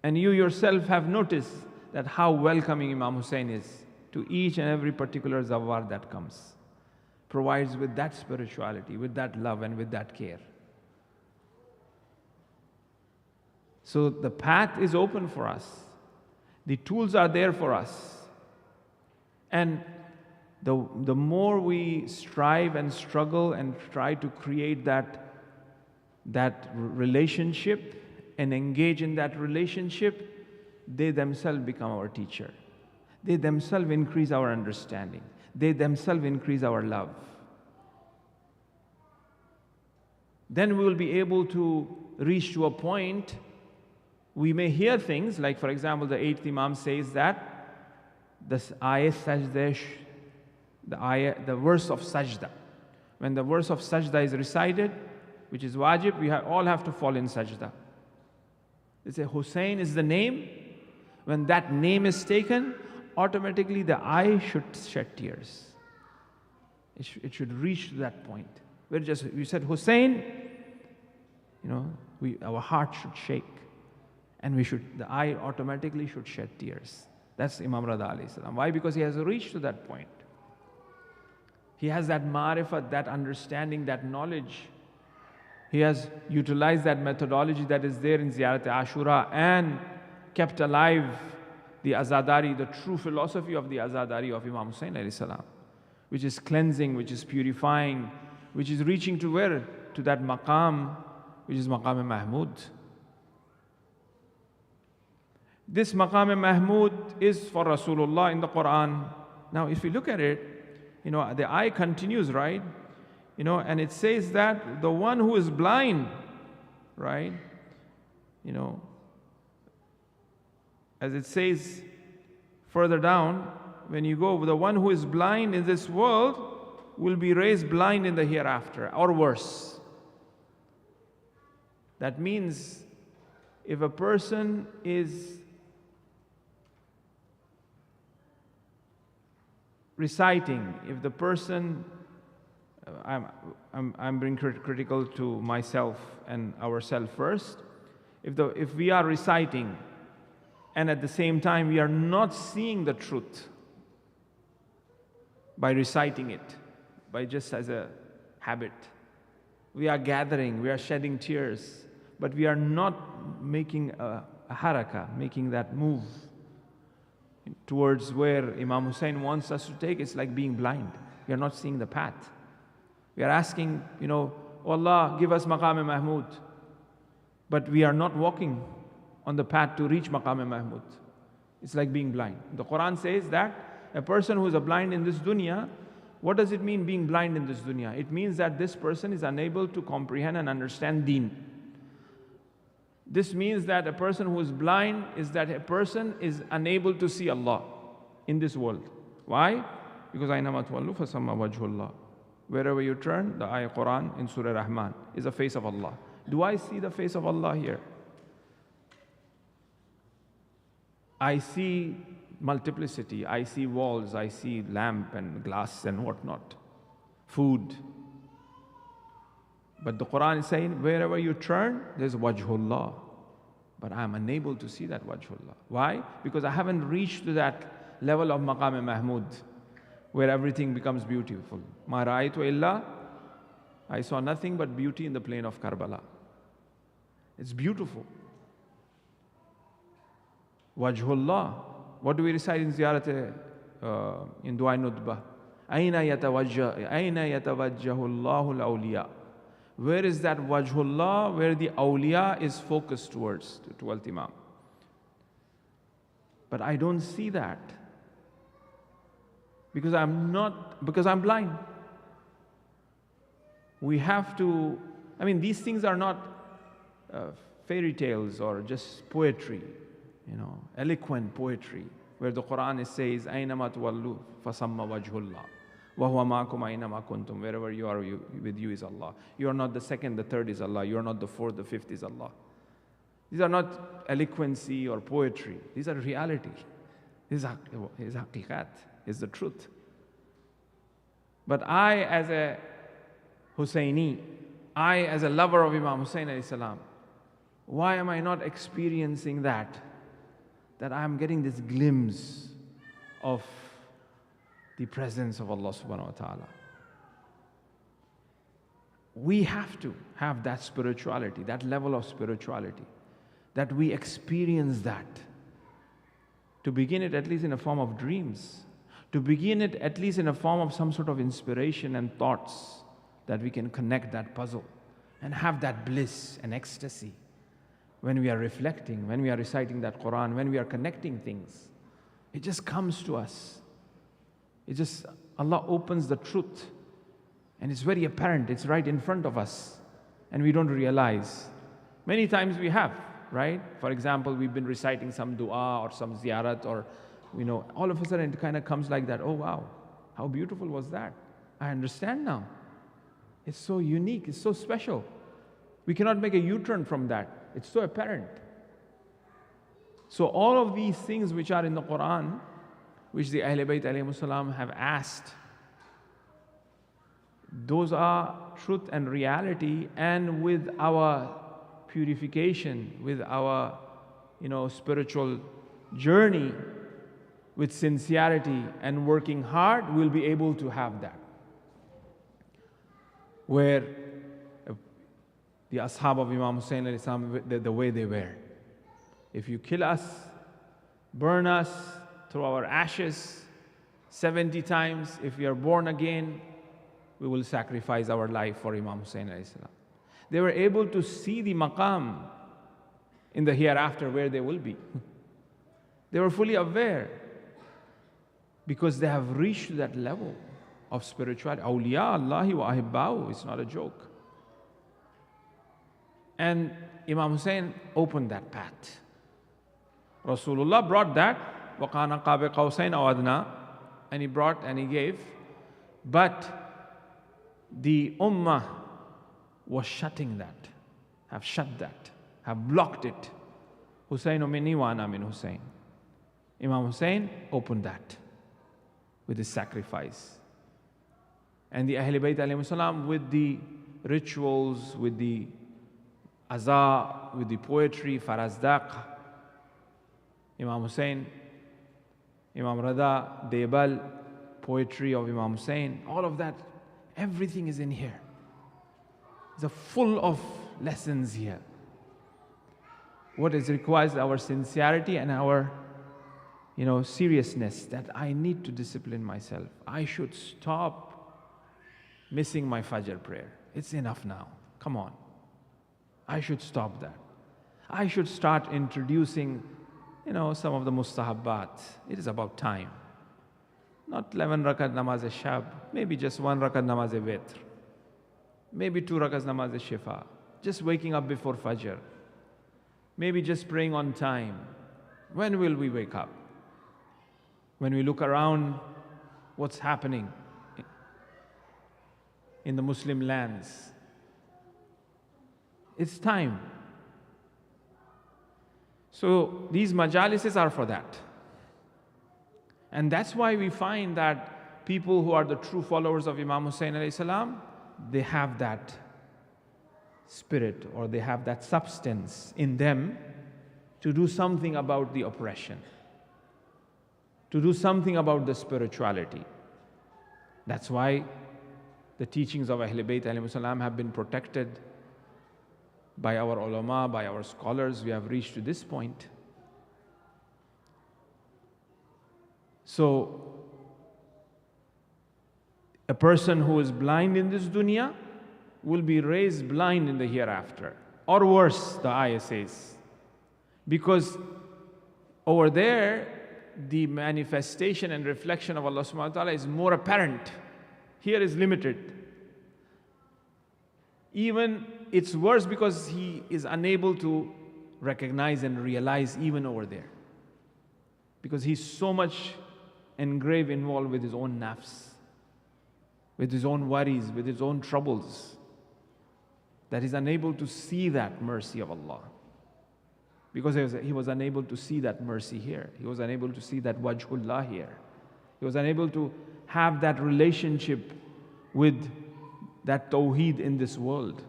And you yourself have noticed that how welcoming Imam Hussain is to each and every particular zawar that comes. Provides with that spirituality, with that love and with that care. So the path is open for us. The tools are there for us. And the more we strive and struggle and try to create that relationship and engage in that relationship, they themselves become our teacher. They themselves increase our understanding. They themselves increase our love. Then we will be able to reach to a point, we may hear things, like for example, the 8th Imam says that This ayah sajda, the verse of sajda. When the verse of sajda is recited, which is wajib, we all have to fall in sajda. They say Hussein is the name. When that name is taken, automatically the eye should shed tears. It should reach to that point. We said Hussein, our heart should shake. And the eye automatically should shed tears. That's Imam Rada alayhi salam. Why? Because he has reached to that point. He has that ma'rifat, that understanding, that knowledge. He has utilized that methodology that is there in Ziyarat Ashura and kept alive the Azadari, the true philosophy of the Azadari of Imam Hussein alayhi salam, which is cleansing, which is purifying, which is reaching to where? To that maqam, which is Maqam Mahmud. This Maqam Mahmud is for Rasulullah in the Quran. Now, if you look at it, the eye continues, right? And it says that the one who is blind, right? As it says further down, when you go, the one who is blind in this world will be raised blind in the hereafter, or worse. That means if a person is reciting, if the person, I'm being critical to myself and ourselves first. If we are reciting and at the same time we are not seeing the truth by reciting it, by just as a habit, we are gathering, we are shedding tears, but we are not making a haraka, making that move towards where Imam Hussein wants us to take. It's like being blind. We are not seeing the path. We are asking, oh Allah, give us Maqam Mahmud. But we are not walking on the path to reach Maqam Mahmud. It's like being blind. The Quran says that a person who is a blind in this dunya, what does it mean being blind in this dunya? It means that this person is unable to comprehend and understand deen. This means that a person who is blind is that a person is unable to see Allah in this world. Why? Because أَيْنَمَا تُوَلُّوا فَثَمَّ وَجْهُ اللَّهِ. Wherever you turn, the ayah Quran in Surah Rahman is the face of Allah. Do I see the face of Allah here? I see multiplicity. I see walls. I see lamp and glass and whatnot. Food. But the Quran is saying, wherever you turn, there's wajhullah. But I'm unable to see that wajhullah. Why? Because I haven't reached to that level of Maqam Mahmud, where everything becomes beautiful. Ma ra'aytu illa, I saw nothing but beauty in the plain of Karbala. It's beautiful. Wajhullah. What do we recite in Ziyarat, in Dua Nudbah? Aina yatawajjahu Allahu al-awliya. Where is that wajhullah, where the awliya is focused towards, to 12th Imam? But I don't see that. Because I'm blind. We have to, these things are not fairy tales or just poetry, eloquent poetry, where the Quran says, أَيْنَمَا تُوَلُّوا فَثَمَّ وَجْهُ اللَّهِ وَهُوَ مَعَكُمْ أَيْنَمَا كُنْتُمْ. Wherever you are, with you is Allah. You are not the second, the third is Allah. You are not the fourth, the fifth is Allah. These are not eloquency or poetry. These are reality. This is haqiqat, is the truth. But I, as a Husseini, I, as a lover of Imam Hussein alayhi salam, why am I not experiencing that? That I am getting this glimpse of the presence of Allah subhanahu wa ta'ala. We have to have that spirituality, that level of spirituality, that we experience that. To begin it at least in a form of dreams, to begin it at least in a form of some sort of inspiration and thoughts, that we can connect that puzzle and have that bliss and ecstasy when we are reflecting, when we are reciting that Quran, when we are connecting things. It just comes to us. Allah opens the truth and it's very apparent, it's right in front of us and we don't realize. Many times we have, right? For example, we've been reciting some dua or some ziyarat or All of a sudden it kind of comes like that. Oh wow, how beautiful was that? I understand now. It's so unique, it's so special. We cannot make a U-turn from that. It's so apparent. So all of these things which are in the Quran, which the Ahlul Bayt alayhimus salam have asked, those are truth and reality, and with our purification, with our spiritual journey, with sincerity and working hard, we'll be able to have that. Where the ashab of Imam Hussain alayhi salam, the way they were. If you kill us, burn us, throw our ashes 70 times, if we are born again, we will sacrifice our life for Imam Hussain alayhi salam. They were able to see the maqam in the hereafter where they will be. They were fully aware because they have reached that level of spirituality. Awliya Allahi wa ahibba'u, it's not a joke. And Imam Hussain opened that path. Rasulullah brought that, وَقَانَ قَابِ قَوْسَيْنَ أَوْ أَدْنَى, and he brought and he gave. But the ummah was shutting that, have shut that, have blocked it. Hussainu minni wa ana min Hussain. Imam Hussain opened that with his sacrifice. And the Ahlul Bayt alayhimus salam, with the rituals, with the azaa, with the poetry, Farazdaq, Imam Hussain, Imam Rada, Debal, poetry of Imam Hussain, all of that, everything is in here. It's full of lessons here. What is required is our sincerity and our seriousness, that I need to discipline myself. I should stop missing my Fajr prayer. It's enough now. Come on. I should stop that. I should start introducing, some of the mustahabbat. It is about time. Not 11 rakat namaz shab, maybe just 1 rakat namaz witr. Maybe 2 rakat namaz shifa. Just waking up before Fajr. Maybe just praying on time. When will we wake up? When we look around what's happening in the Muslim lands. It's time. So these majalises are for that. And that's why we find that people who are the true followers of Imam Hussain alayhi salam, they have that spirit, or they have that substance in them to do something about the oppression, to do something about the spirituality. That's why the teachings of Ahlul Bayt alayhimus salam have been protected by our ulama, by our scholars. We have reached to this point. So, a person who is blind in this dunya will be raised blind in the hereafter. Or worse, the ayah says. Because over there, the manifestation and reflection of Allah subhanahu wa ta'ala is more apparent. Here is limited. Even it's worse because he is unable to recognize and realize even over there. Because he's so much involved with his own nafs, with his own worries, with his own troubles, that he's unable to see that mercy of Allah. Because he was unable to see that mercy here. He was unable to see that wajhullah here. He was unable to have that relationship with that tawheed in this world.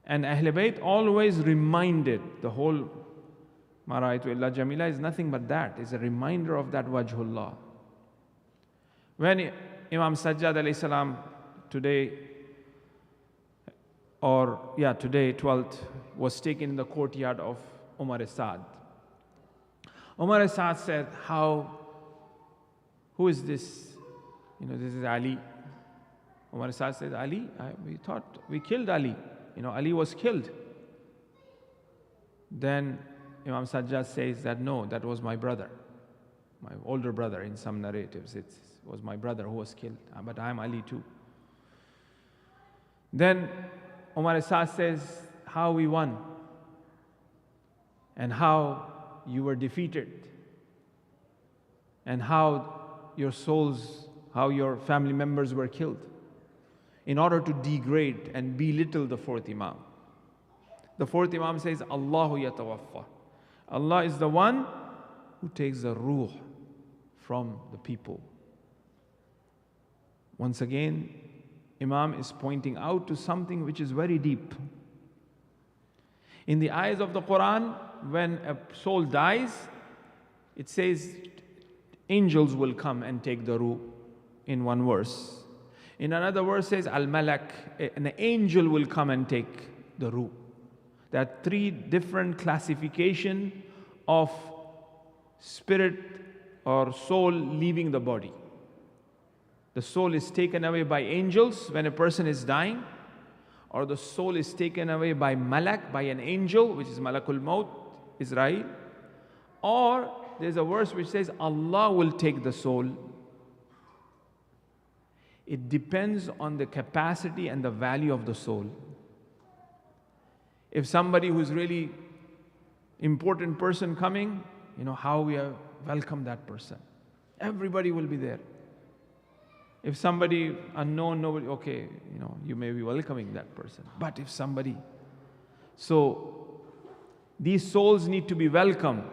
And Ahlul Bayt always reminded, the whole Maraitu illa Jamila is nothing but that. It's a reminder of that wajhullah. When Imam Sajjad alayhi salam today, 12th, was taken in the courtyard of Umar Asad. Umar Asad said, who is this? This is Ali. Umar Asad said, Ali? We thought we killed Ali. Ali was killed. Then Imam Sajjad says that no, that was my brother, my older brother. In some narratives, it was my brother who was killed, but I am Ali too. Then Umar Asad says how we won and how you were defeated, and how your souls, how your family members were killed, in order to degrade and belittle the fourth Imam. The fourth Imam says, Allahu yatawaffa. Allah is the one who takes the ruh from the people. Once again, Imam is pointing out to something which is very deep. In the eyes of the Quran, when a soul dies, it says angels will come and take the ruh in one verse. In another verse says, Al-Malak, an angel will come and take the ruh. There are three different classifications of spirit or soul leaving the body. The soul is taken away by angels when a person is dying, or the soul is taken away by Malak, by an angel, which is Malakul Maut, Israel, or there's a verse which says Allah will take the soul. It depends on the capacity and the value of the soul. If somebody who's really important person coming, how we welcome that person. Everybody will be there. If somebody unknown, nobody, okay, you may be welcoming that person. But if somebody, so these souls need to be welcome.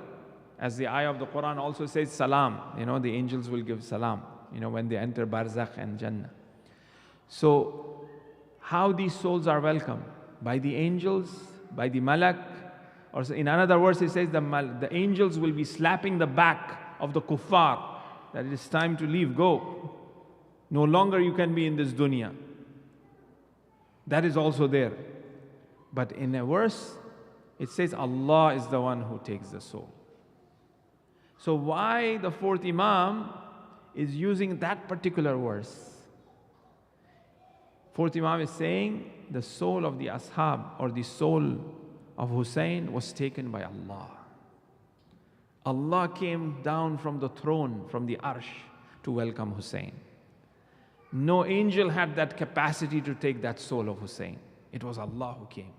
As the ayah of the Quran also says, salam, the angels will give salam, when they enter Barzakh and Jannah. So, how these souls are welcome? By the angels, by the Malak, or in another verse it says the angels will be slapping the back of the kuffar, that it is time to leave, go. No longer you can be in this dunya. That is also there. But in a verse, it says Allah is the one who takes the soul. So why the fourth Imam is using that particular verse? Fourth Imam is saying the soul of the Ashab or the soul of Hussein was taken by Allah. Allah came down from the throne, from the Arsh, to welcome Hussein. No angel had that capacity to take that soul of Hussein. It was Allah who came.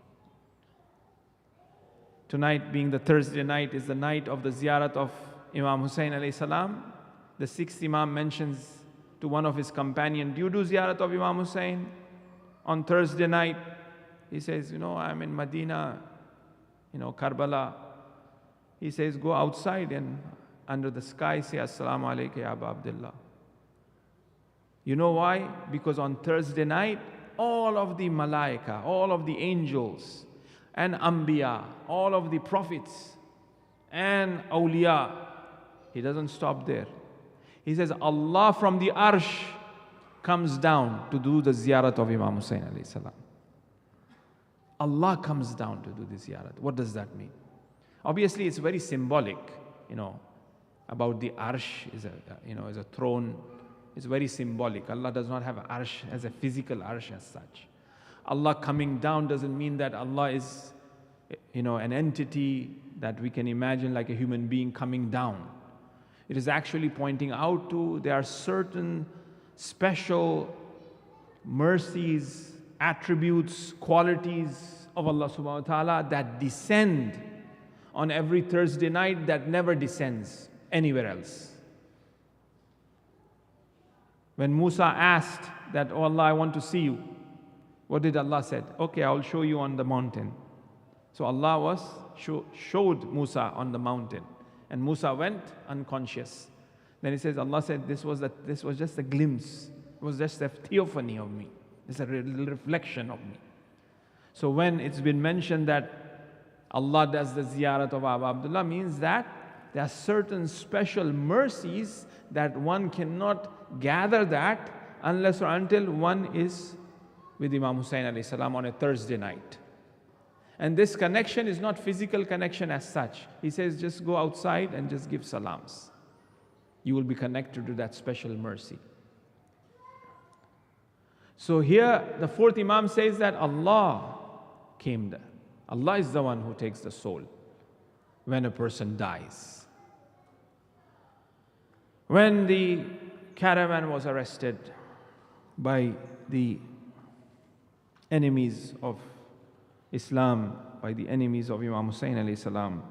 Tonight, being the Thursday night, is the night of the ziyarat of Imam Hussein alayhi salam. The sixth Imam mentions to one of his companions, do you do ziyarat of Imam Hussein on Thursday night? He says, I'm in Medina, Karbala. He says, go outside and under the sky say, Assalamu alaikum ya Aba Abdullah. You know why? Because on Thursday night, all of the malaika, all of the angels and anbiya, all of the prophets and awliya, he doesn't stop there. He says, Allah from the Arsh comes down to do the ziyarat of Imam Hussein alayhi salam. Allah comes down to do the ziyarat. What does that mean? Obviously, it's very symbolic, about the Arsh is a throne. It's very symbolic. Allah does not have an Arsh as a physical Arsh as such. Allah coming down doesn't mean that Allah is, an entity that we can imagine like a human being coming down. It is actually pointing out to there are certain special mercies, attributes, qualities of Allah subhanahu wa ta'ala that descend on every Thursday night that never descends anywhere else. When Musa asked that, oh Allah, I want to see you, what did Allah said? Okay, I'll show you on the mountain. So Allah showed Musa on the mountain, and Musa went unconscious. Then he says, Allah said, this was just a glimpse. It was just a theophany of me. It's a little reflection of me. So when it's been mentioned that Allah does the ziyarat of Aba Abdullah, means that there are certain special mercies that one cannot gather that unless or until one is with Imam Hussein alayhi salam on a Thursday night. And this connection is not physical connection as such. He says, just go outside and just give salams. You will be connected to that special mercy. So here, the fourth Imam says that Allah came there. Allah is the one who takes the soul when a person dies. When the caravan was arrested by the enemies of Islam, by the enemies of Imam Hussein alayhi salam,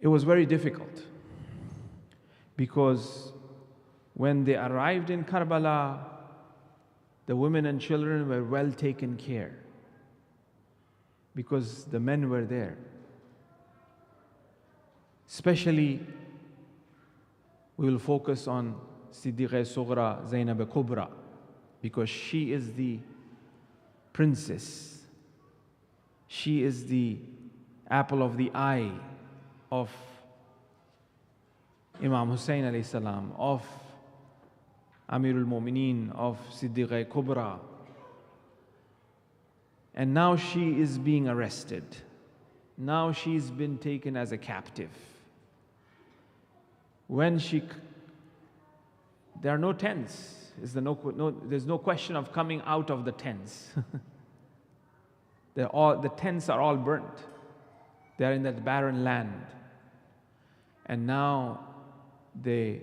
It was very difficult because when they arrived in Karbala, the women and children were well taken care because the men were there. Especially, we will focus on Siddiqa Sughra Zainab Kubra because she is the princess. She is the apple of the eye of Imam Hussein alayhi salam, of Amirul Mu'mineen, of Siddiqa Kubra. And now she is being arrested. Now she's been taken as a captive. There are no tents. There's no question of coming out of the tents. The tents are all burnt. They are in that barren land. And now they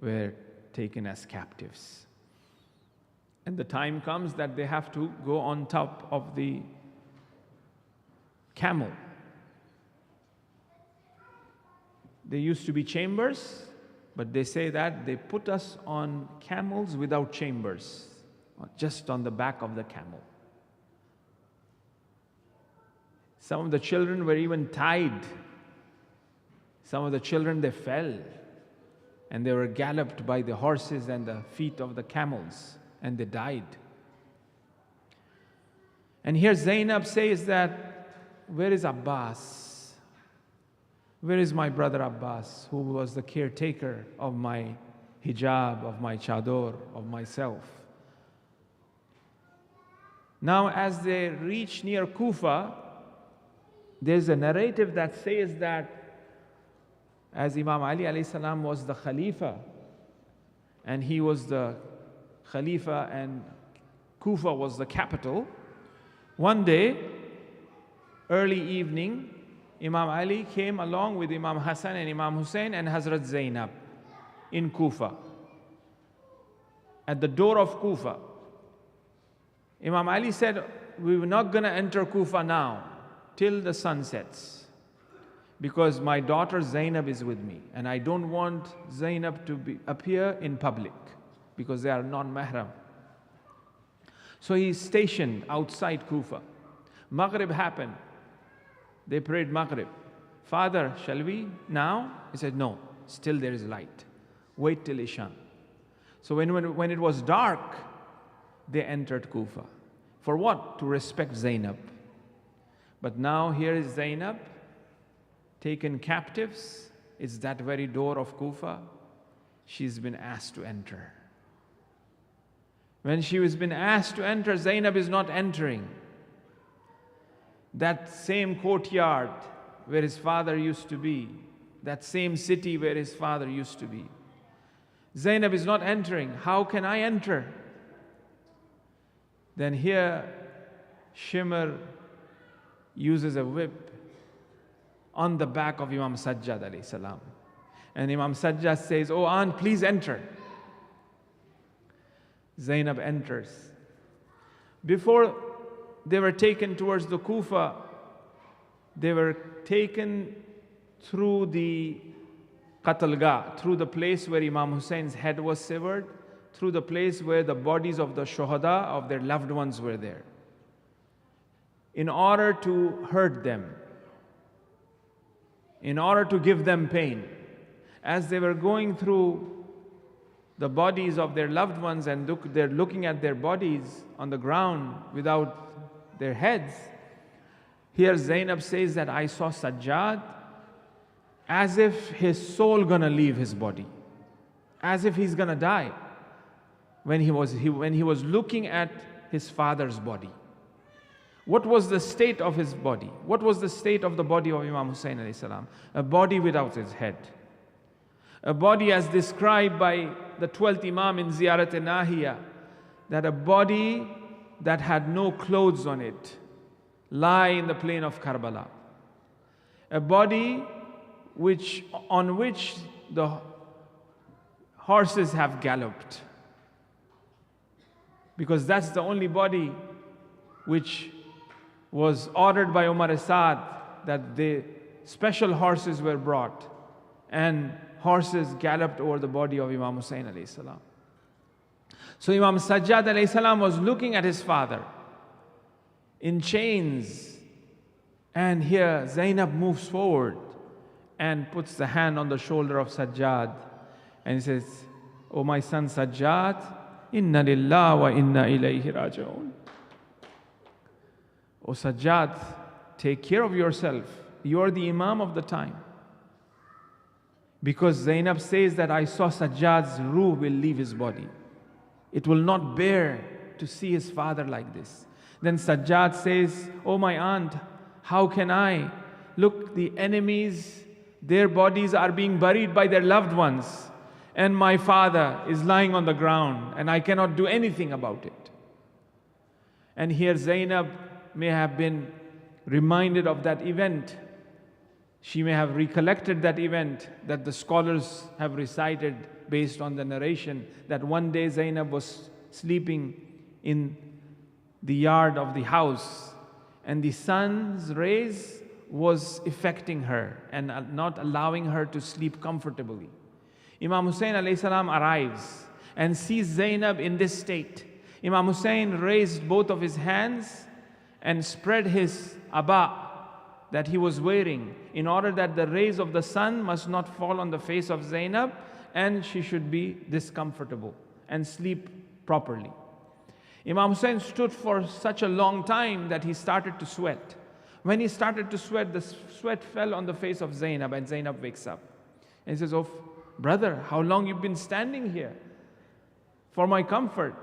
were taken as captives. And the time comes that they have to go on top of the camel. There used to be chambers, but they say that they put us on camels without chambers, just on the back of the camel. Some of the children were even tied. Some of the children, they fell and they were galloped by the horses and the feet of the camels and they died. And here Zainab says that, where is Abbas? Where is my brother Abbas, who was the caretaker of my hijab, of my chador, of myself? Now as they reach near Kufa, there's a narrative that says that as Imam Ali alayhi salam was the Khalifa, and he was the Khalifa and Kufa was the capital, one day, early evening, Imam Ali came along with Imam Hassan and Imam Hussein and Hazrat Zainab in Kufa. At the door of Kufa, Imam Ali said, we're not going to enter Kufa now till the sun sets, because my daughter Zainab is with me and I don't want Zainab to appear in public because they are non-mahram. So he stationed outside Kufa. Maghrib happened. They prayed Maghrib. Father, shall we now? He said, no, still there is light. Wait till Isha. So when it was dark, they entered Kufa. For what? To respect Zainab. But now here is Zainab, taken captives. It's that very door of Kufa. She's been asked to enter. When she has been asked to enter, Zainab is not entering. That same courtyard where his father used to be, that same city where his father used to be, Zainab is not entering. How can I enter? Then here, Shimr uses a whip on the back of Imam Sajjad alayhi salam. And Imam Sajjad says, oh aunt, please enter. Zainab enters. Before they were taken towards the Kufa, they were taken through the Qatlgah, through the place where Imam Hussein's head was severed, through the place where the bodies of the shuhada, of their loved ones, were there, in order to hurt them, in order to give them pain. As they were going through the bodies of their loved ones and they're looking at their bodies on the ground without their heads, here Zainab says that I saw Sajjad as if his soul gonna leave his body, as if he's gonna die, when he was looking at his father's body. What was the state of his body? What was the state of the body of Imam Hussein alayhi salam? A body without his head. A body as described by the 12th Imam in Ziyarat-e-Nahiya, that a body that had no clothes on it lie in the plain of Karbala. A body on which the horses have galloped. Because that's the only body which was ordered by Umar Asad, that they special horses were brought, and horses galloped over the body of Imam Hussain alayhi salam. So Imam Sajjad alayhi salam was looking at his father in chains, and here Zainab moves forward and puts the hand on the shoulder of Sajjad and he says, "Oh my son Sajjad, inna lillah wa inna ilayhi raji'un." "Oh Sajjad, take care of yourself. You are the Imam of the time." Because Zainab says that I saw Sajjad's ruh will leave his body. It will not bear to see his father like this. Then Sajjad says, "Oh my aunt, how can I? Look, the enemies, their bodies are being buried by their loved ones, and my father is lying on the ground, and I cannot do anything about it." And here Zainab may have been reminded of that event. She may have recollected that event that the scholars have recited based on the narration, that one day Zainab was sleeping in the yard of the house, and the sun's rays was affecting her and not allowing her to sleep comfortably. Imam Hussain alayhi salam arrives and sees Zainab in this state. Imam Hussain raised both of his hands and spread his abba that he was wearing in order that the rays of the sun must not fall on the face of Zainab and she should be discomfortable and sleep properly. Imam Hussain stood for such a long time that he started to sweat. When he started to sweat, the sweat fell on the face of Zainab, and Zainab wakes up. And he says, "Oh brother, how long you've been standing here? For my comfort."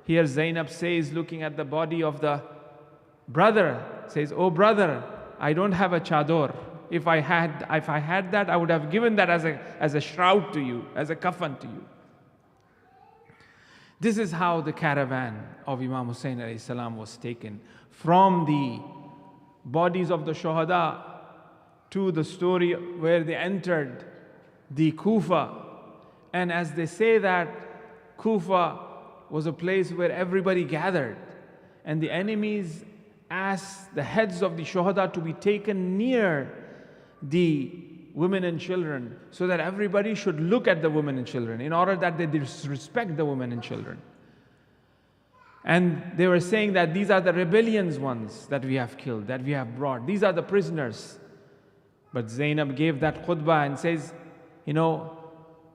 Here Zainab says, looking at the body of the brother, says, "Oh brother, I don't have a chador. If I had that, I would have given that as a shroud to you, as a kafan to you." This is how the caravan of Imam Hussain alayhi salam was taken from the bodies of the shuhada to the story where they entered the Kufa. And as they say that Kufa was a place where everybody gathered, and the enemies asked the heads of the shuhada to be taken near the women and children so that everybody should look at the women and children in order that they disrespect the women and children. And they were saying that these are the rebellions ones that we have killed, that we have brought. These are the prisoners. But Zainab gave that khutbah and says,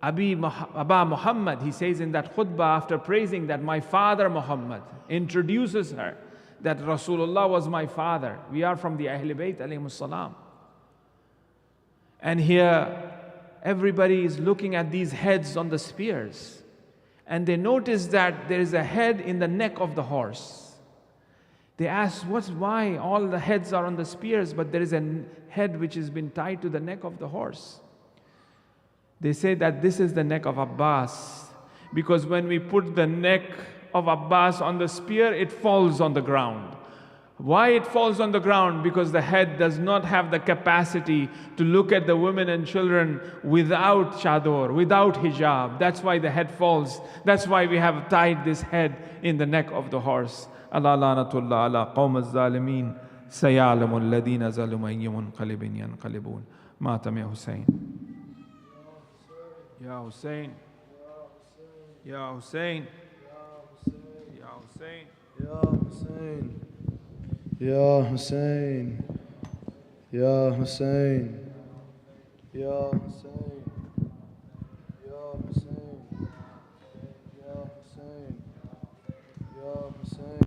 Abba Muhammad, he says in that khutbah after praising that my father Muhammad, introduces her that Rasulullah was my father. We are from the Ahl Bayt alayhimus salam. And here everybody is looking at these heads on the spears, and they notice that there is a head in the neck of the horse. They ask, why all the heads are on the spears, but there is a head which has been tied to the neck of the horse? They say that this is the neck of Abbas, because when we put the neck of Abbas on the spear, it falls on the ground. Why it falls on the ground? Because the head does not have the capacity to look at the women and children without chador, without hijab. That's why the head falls. That's why we have tied this head in the neck of the horse. Allah lanatullah ala qawm az-zalimin sayalamu alladhina zalamu ayyamun qalibin yanqalibun. Matam ya Hussain. Ya Hussain. Ya Hussain. Ya Hussain. Ya Hussain. Ya Hussain, Ya Hussain, Ya Hussain, Ya Hussain, Ya Hussain, Ya Hussain.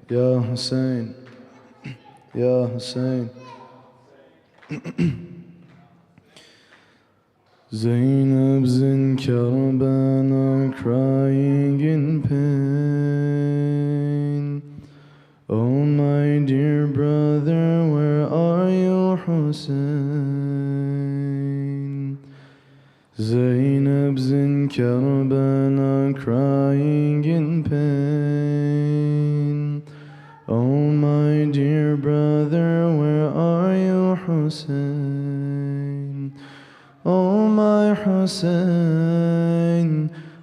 Ya Hussain, Ya Hussain. Zainab's in Karbala crying in pain. Oh my dear brother, where are you, Hussein? Zainab's in Karbala crying in pain. Oh my dear brother, where are you, Hussein? Oh my Hussein,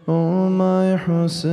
oh my Hussein,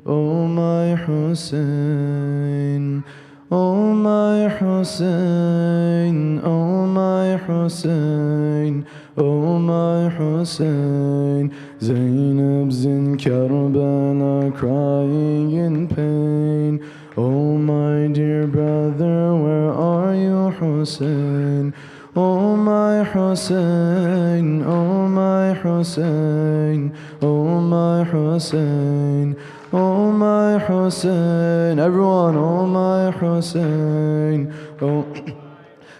oh my Hussein, oh my Hussein, oh my Hussein, oh my Hussein. Zainab's in Karbala crying in pain. Oh my dear brother, where are you, Hussein? Oh my Hussein, oh my Hussein, oh my Hussein, oh my Hussein. Everyone, oh my Hussein, oh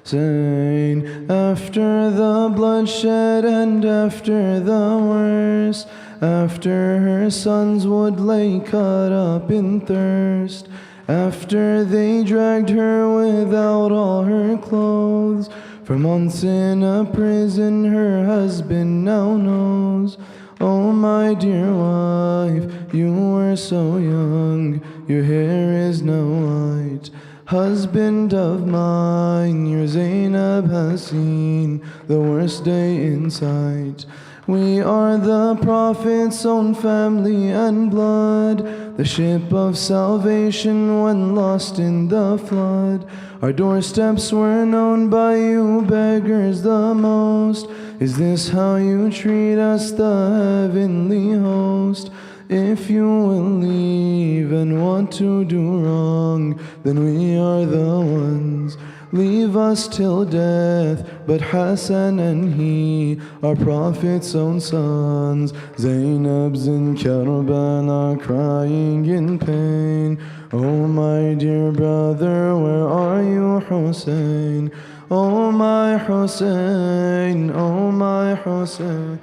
Hussein. After the bloodshed and after the worst, after her sons would lay cut up in thirst, after they dragged her without all her clothes, for months in a prison her husband now knows. Oh my dear wife, you were so young, your hair is now white. Husband of mine, your Zainab has seen the worst day in sight. We are the Prophet's own family and blood, the ship of salvation when lost in the flood. Our doorsteps were known by you beggars the most. Is this how you treat us, the heavenly host? If you will leave and want to do wrong, then we are the ones. Leave us till death, but Hassan and he are Prophet's own sons. Zainab's in Karbala crying in pain. Oh my dear brother, where are you, Hussein? Oh my Hussein, oh my Hussein,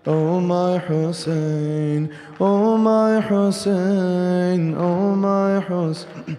oh my Hussein, oh my Hussein, oh my Hussein.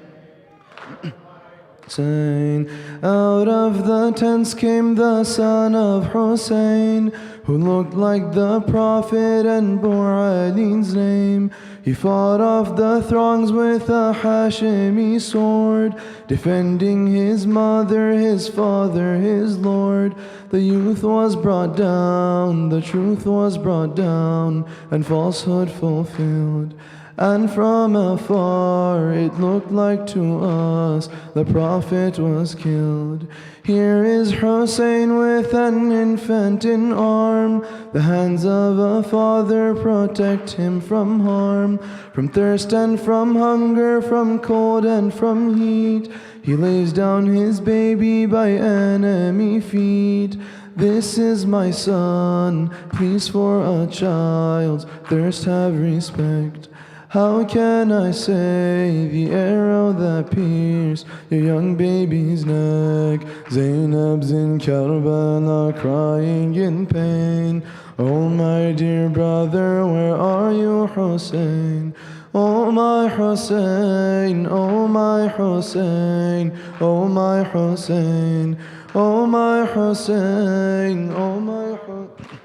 Out of the tents came the son of Hussein, who looked like the Prophet and bore Ali's name. He fought off the throngs with a Hashemi sword, defending his mother, his father, his Lord. The youth was brought down, the truth was brought down, and falsehood fulfilled. And from afar it looked like to us the Prophet was killed. Here is Hussein with an infant in arm. The hands of a father protect him from harm, from thirst and from hunger, from cold and from heat. He lays down his baby by enemy feet. This is my son, please for a child's thirst have respect. How can I say the arrow that pierced your young baby's neck? Zainab's in Karbala crying in pain. Oh my dear brother, where are you, Hussein? Oh my Hussein, oh my Hussein, oh my Hussein, oh my Hussein, oh my Hussein.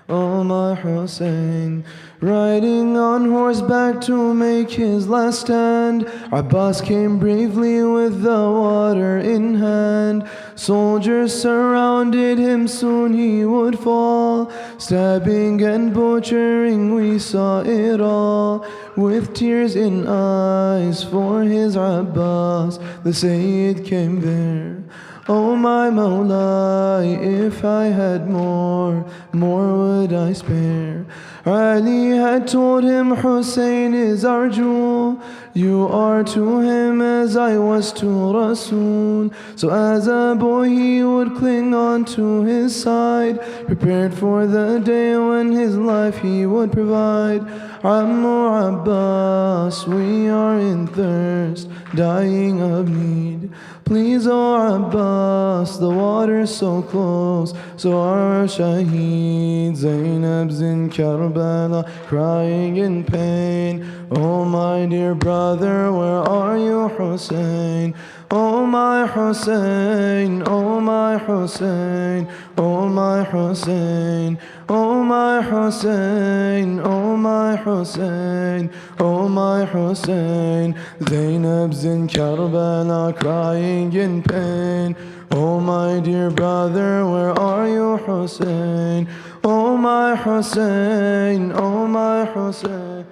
Oh my Hussein, riding on horseback to make his last stand, Abbas came bravely with the water in hand. Soldiers surrounded him, soon he would fall. Stabbing and butchering, we saw it all. With tears in eyes for his Abbas, the Sayyid came there. Oh my Mawla, if I had more would I spare. Ali had told him Hussein is our jewel. You are to him as I was to Rasul. So as a boy he would cling on to his side, prepared for the day when his life he would provide. Ammu Abbas, we are in thirst, dying of need. Please, O Abbas, the water's so close, so are Shaheed. Zainab's in Karbala, crying in pain. Oh my dear brother, where are you, Hussein? Oh my Hussein, oh my Hussein, oh my Hussein, oh my Hussein, oh my Hussein, oh my Hussein. Zainab's in Karbala, crying in pain. Oh my dear brother, where are you, Hussein? Oh my Hussein, oh my Hussein.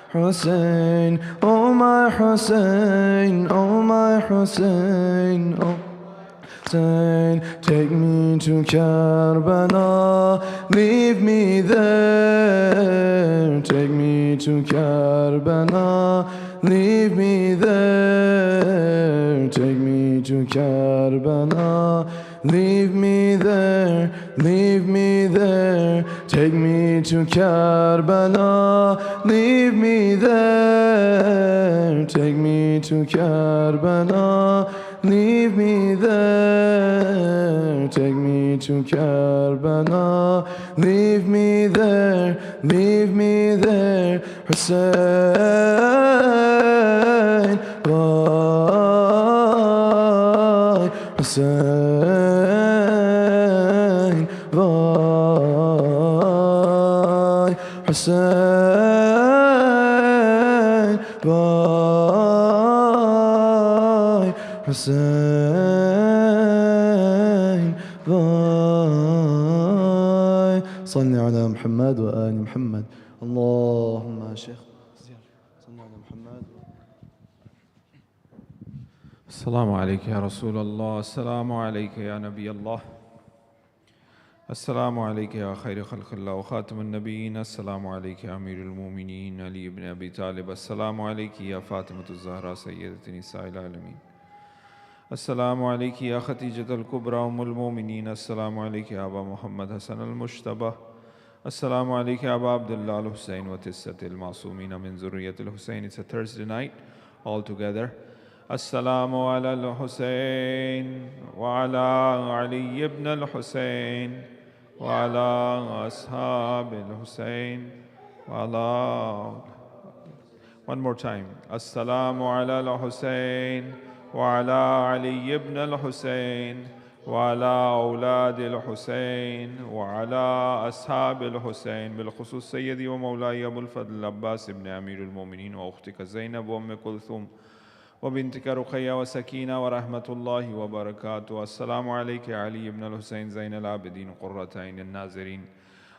Hussein, oh my Hussein, oh my Hussein, oh Hussein, take me to Karbala, leave me there. Take me to Karbala, leave me there. Take me to Karbala, leave me there, leave me there. Take me to Karbala, leave me there. Take me to Karbala, leave me there. Take me to Karbala, leave me there, leave me there. Hussein, why? Hussein, why? Hussein, why? Hussein, why? صل على محمد وآل محمد. اللهم شيخ صل على محمد. السلام عليك يا رسول الله، السلام عليك يا نبي الله، السلام عليك يا خير خلق الله وخاتم النبيين، السلام عليك يا أمير المؤمنين علي بن أبي طالب، السلام عليك يا فاطمة الزهراء سيدة نساء العالمين، السلام عليك يا خديجة الكبرى أم المؤمنين، السلام عليك يا أبا محمد حسن المجتبى، السلام عليك يا أبا عبد الله الحسين وتسة المعصومين من ذرية الحسين. It's a Thursday night all together. السلام على الحسين وعلى علي بن الحسين وعلى أصحاب الحسين وعلى One more time. السلام على الحسين وعلى علي بن الحسين وعلى أولاد الحسين وعلى أصحاب الحسين، بالخصوص سيدي ومولاي أبو الفضل عباس بن أمير المؤمنين وأختك زينب وأم كلثوم وبنتك رقية وسكينة ورحمة الله وبركاته. السلام عليك يا علي بن الحسين زين العابدين قرة عين الناظرين.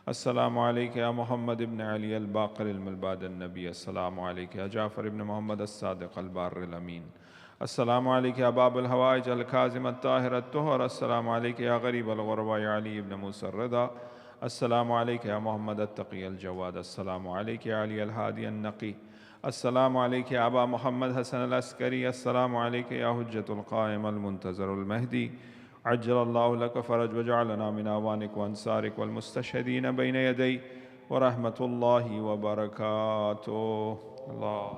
السلام عليك يا محمد بن علي الباقر الملباد النبي. السلام عليك يا جعفر بن محمد الصادق البار الأمين. السلام عليك يا باب الهوائج الكاظم الطاهر الطهر. السلام عليك يا غريب الغرباء يا علي بن موسى الرضا. السلام عليك يا محمد التقي الجواد. السلام عليك يا علي الهادي النقي. السلام عليك يا أبا محمد حسن العسكري. السلام عليك يا حجة القائم المنتظر المهدي، عجل الله لك فرج وجعلنا من أعوانك وأنصارك والمستشهدين بين يدي ورحمة الله وبركاته. الله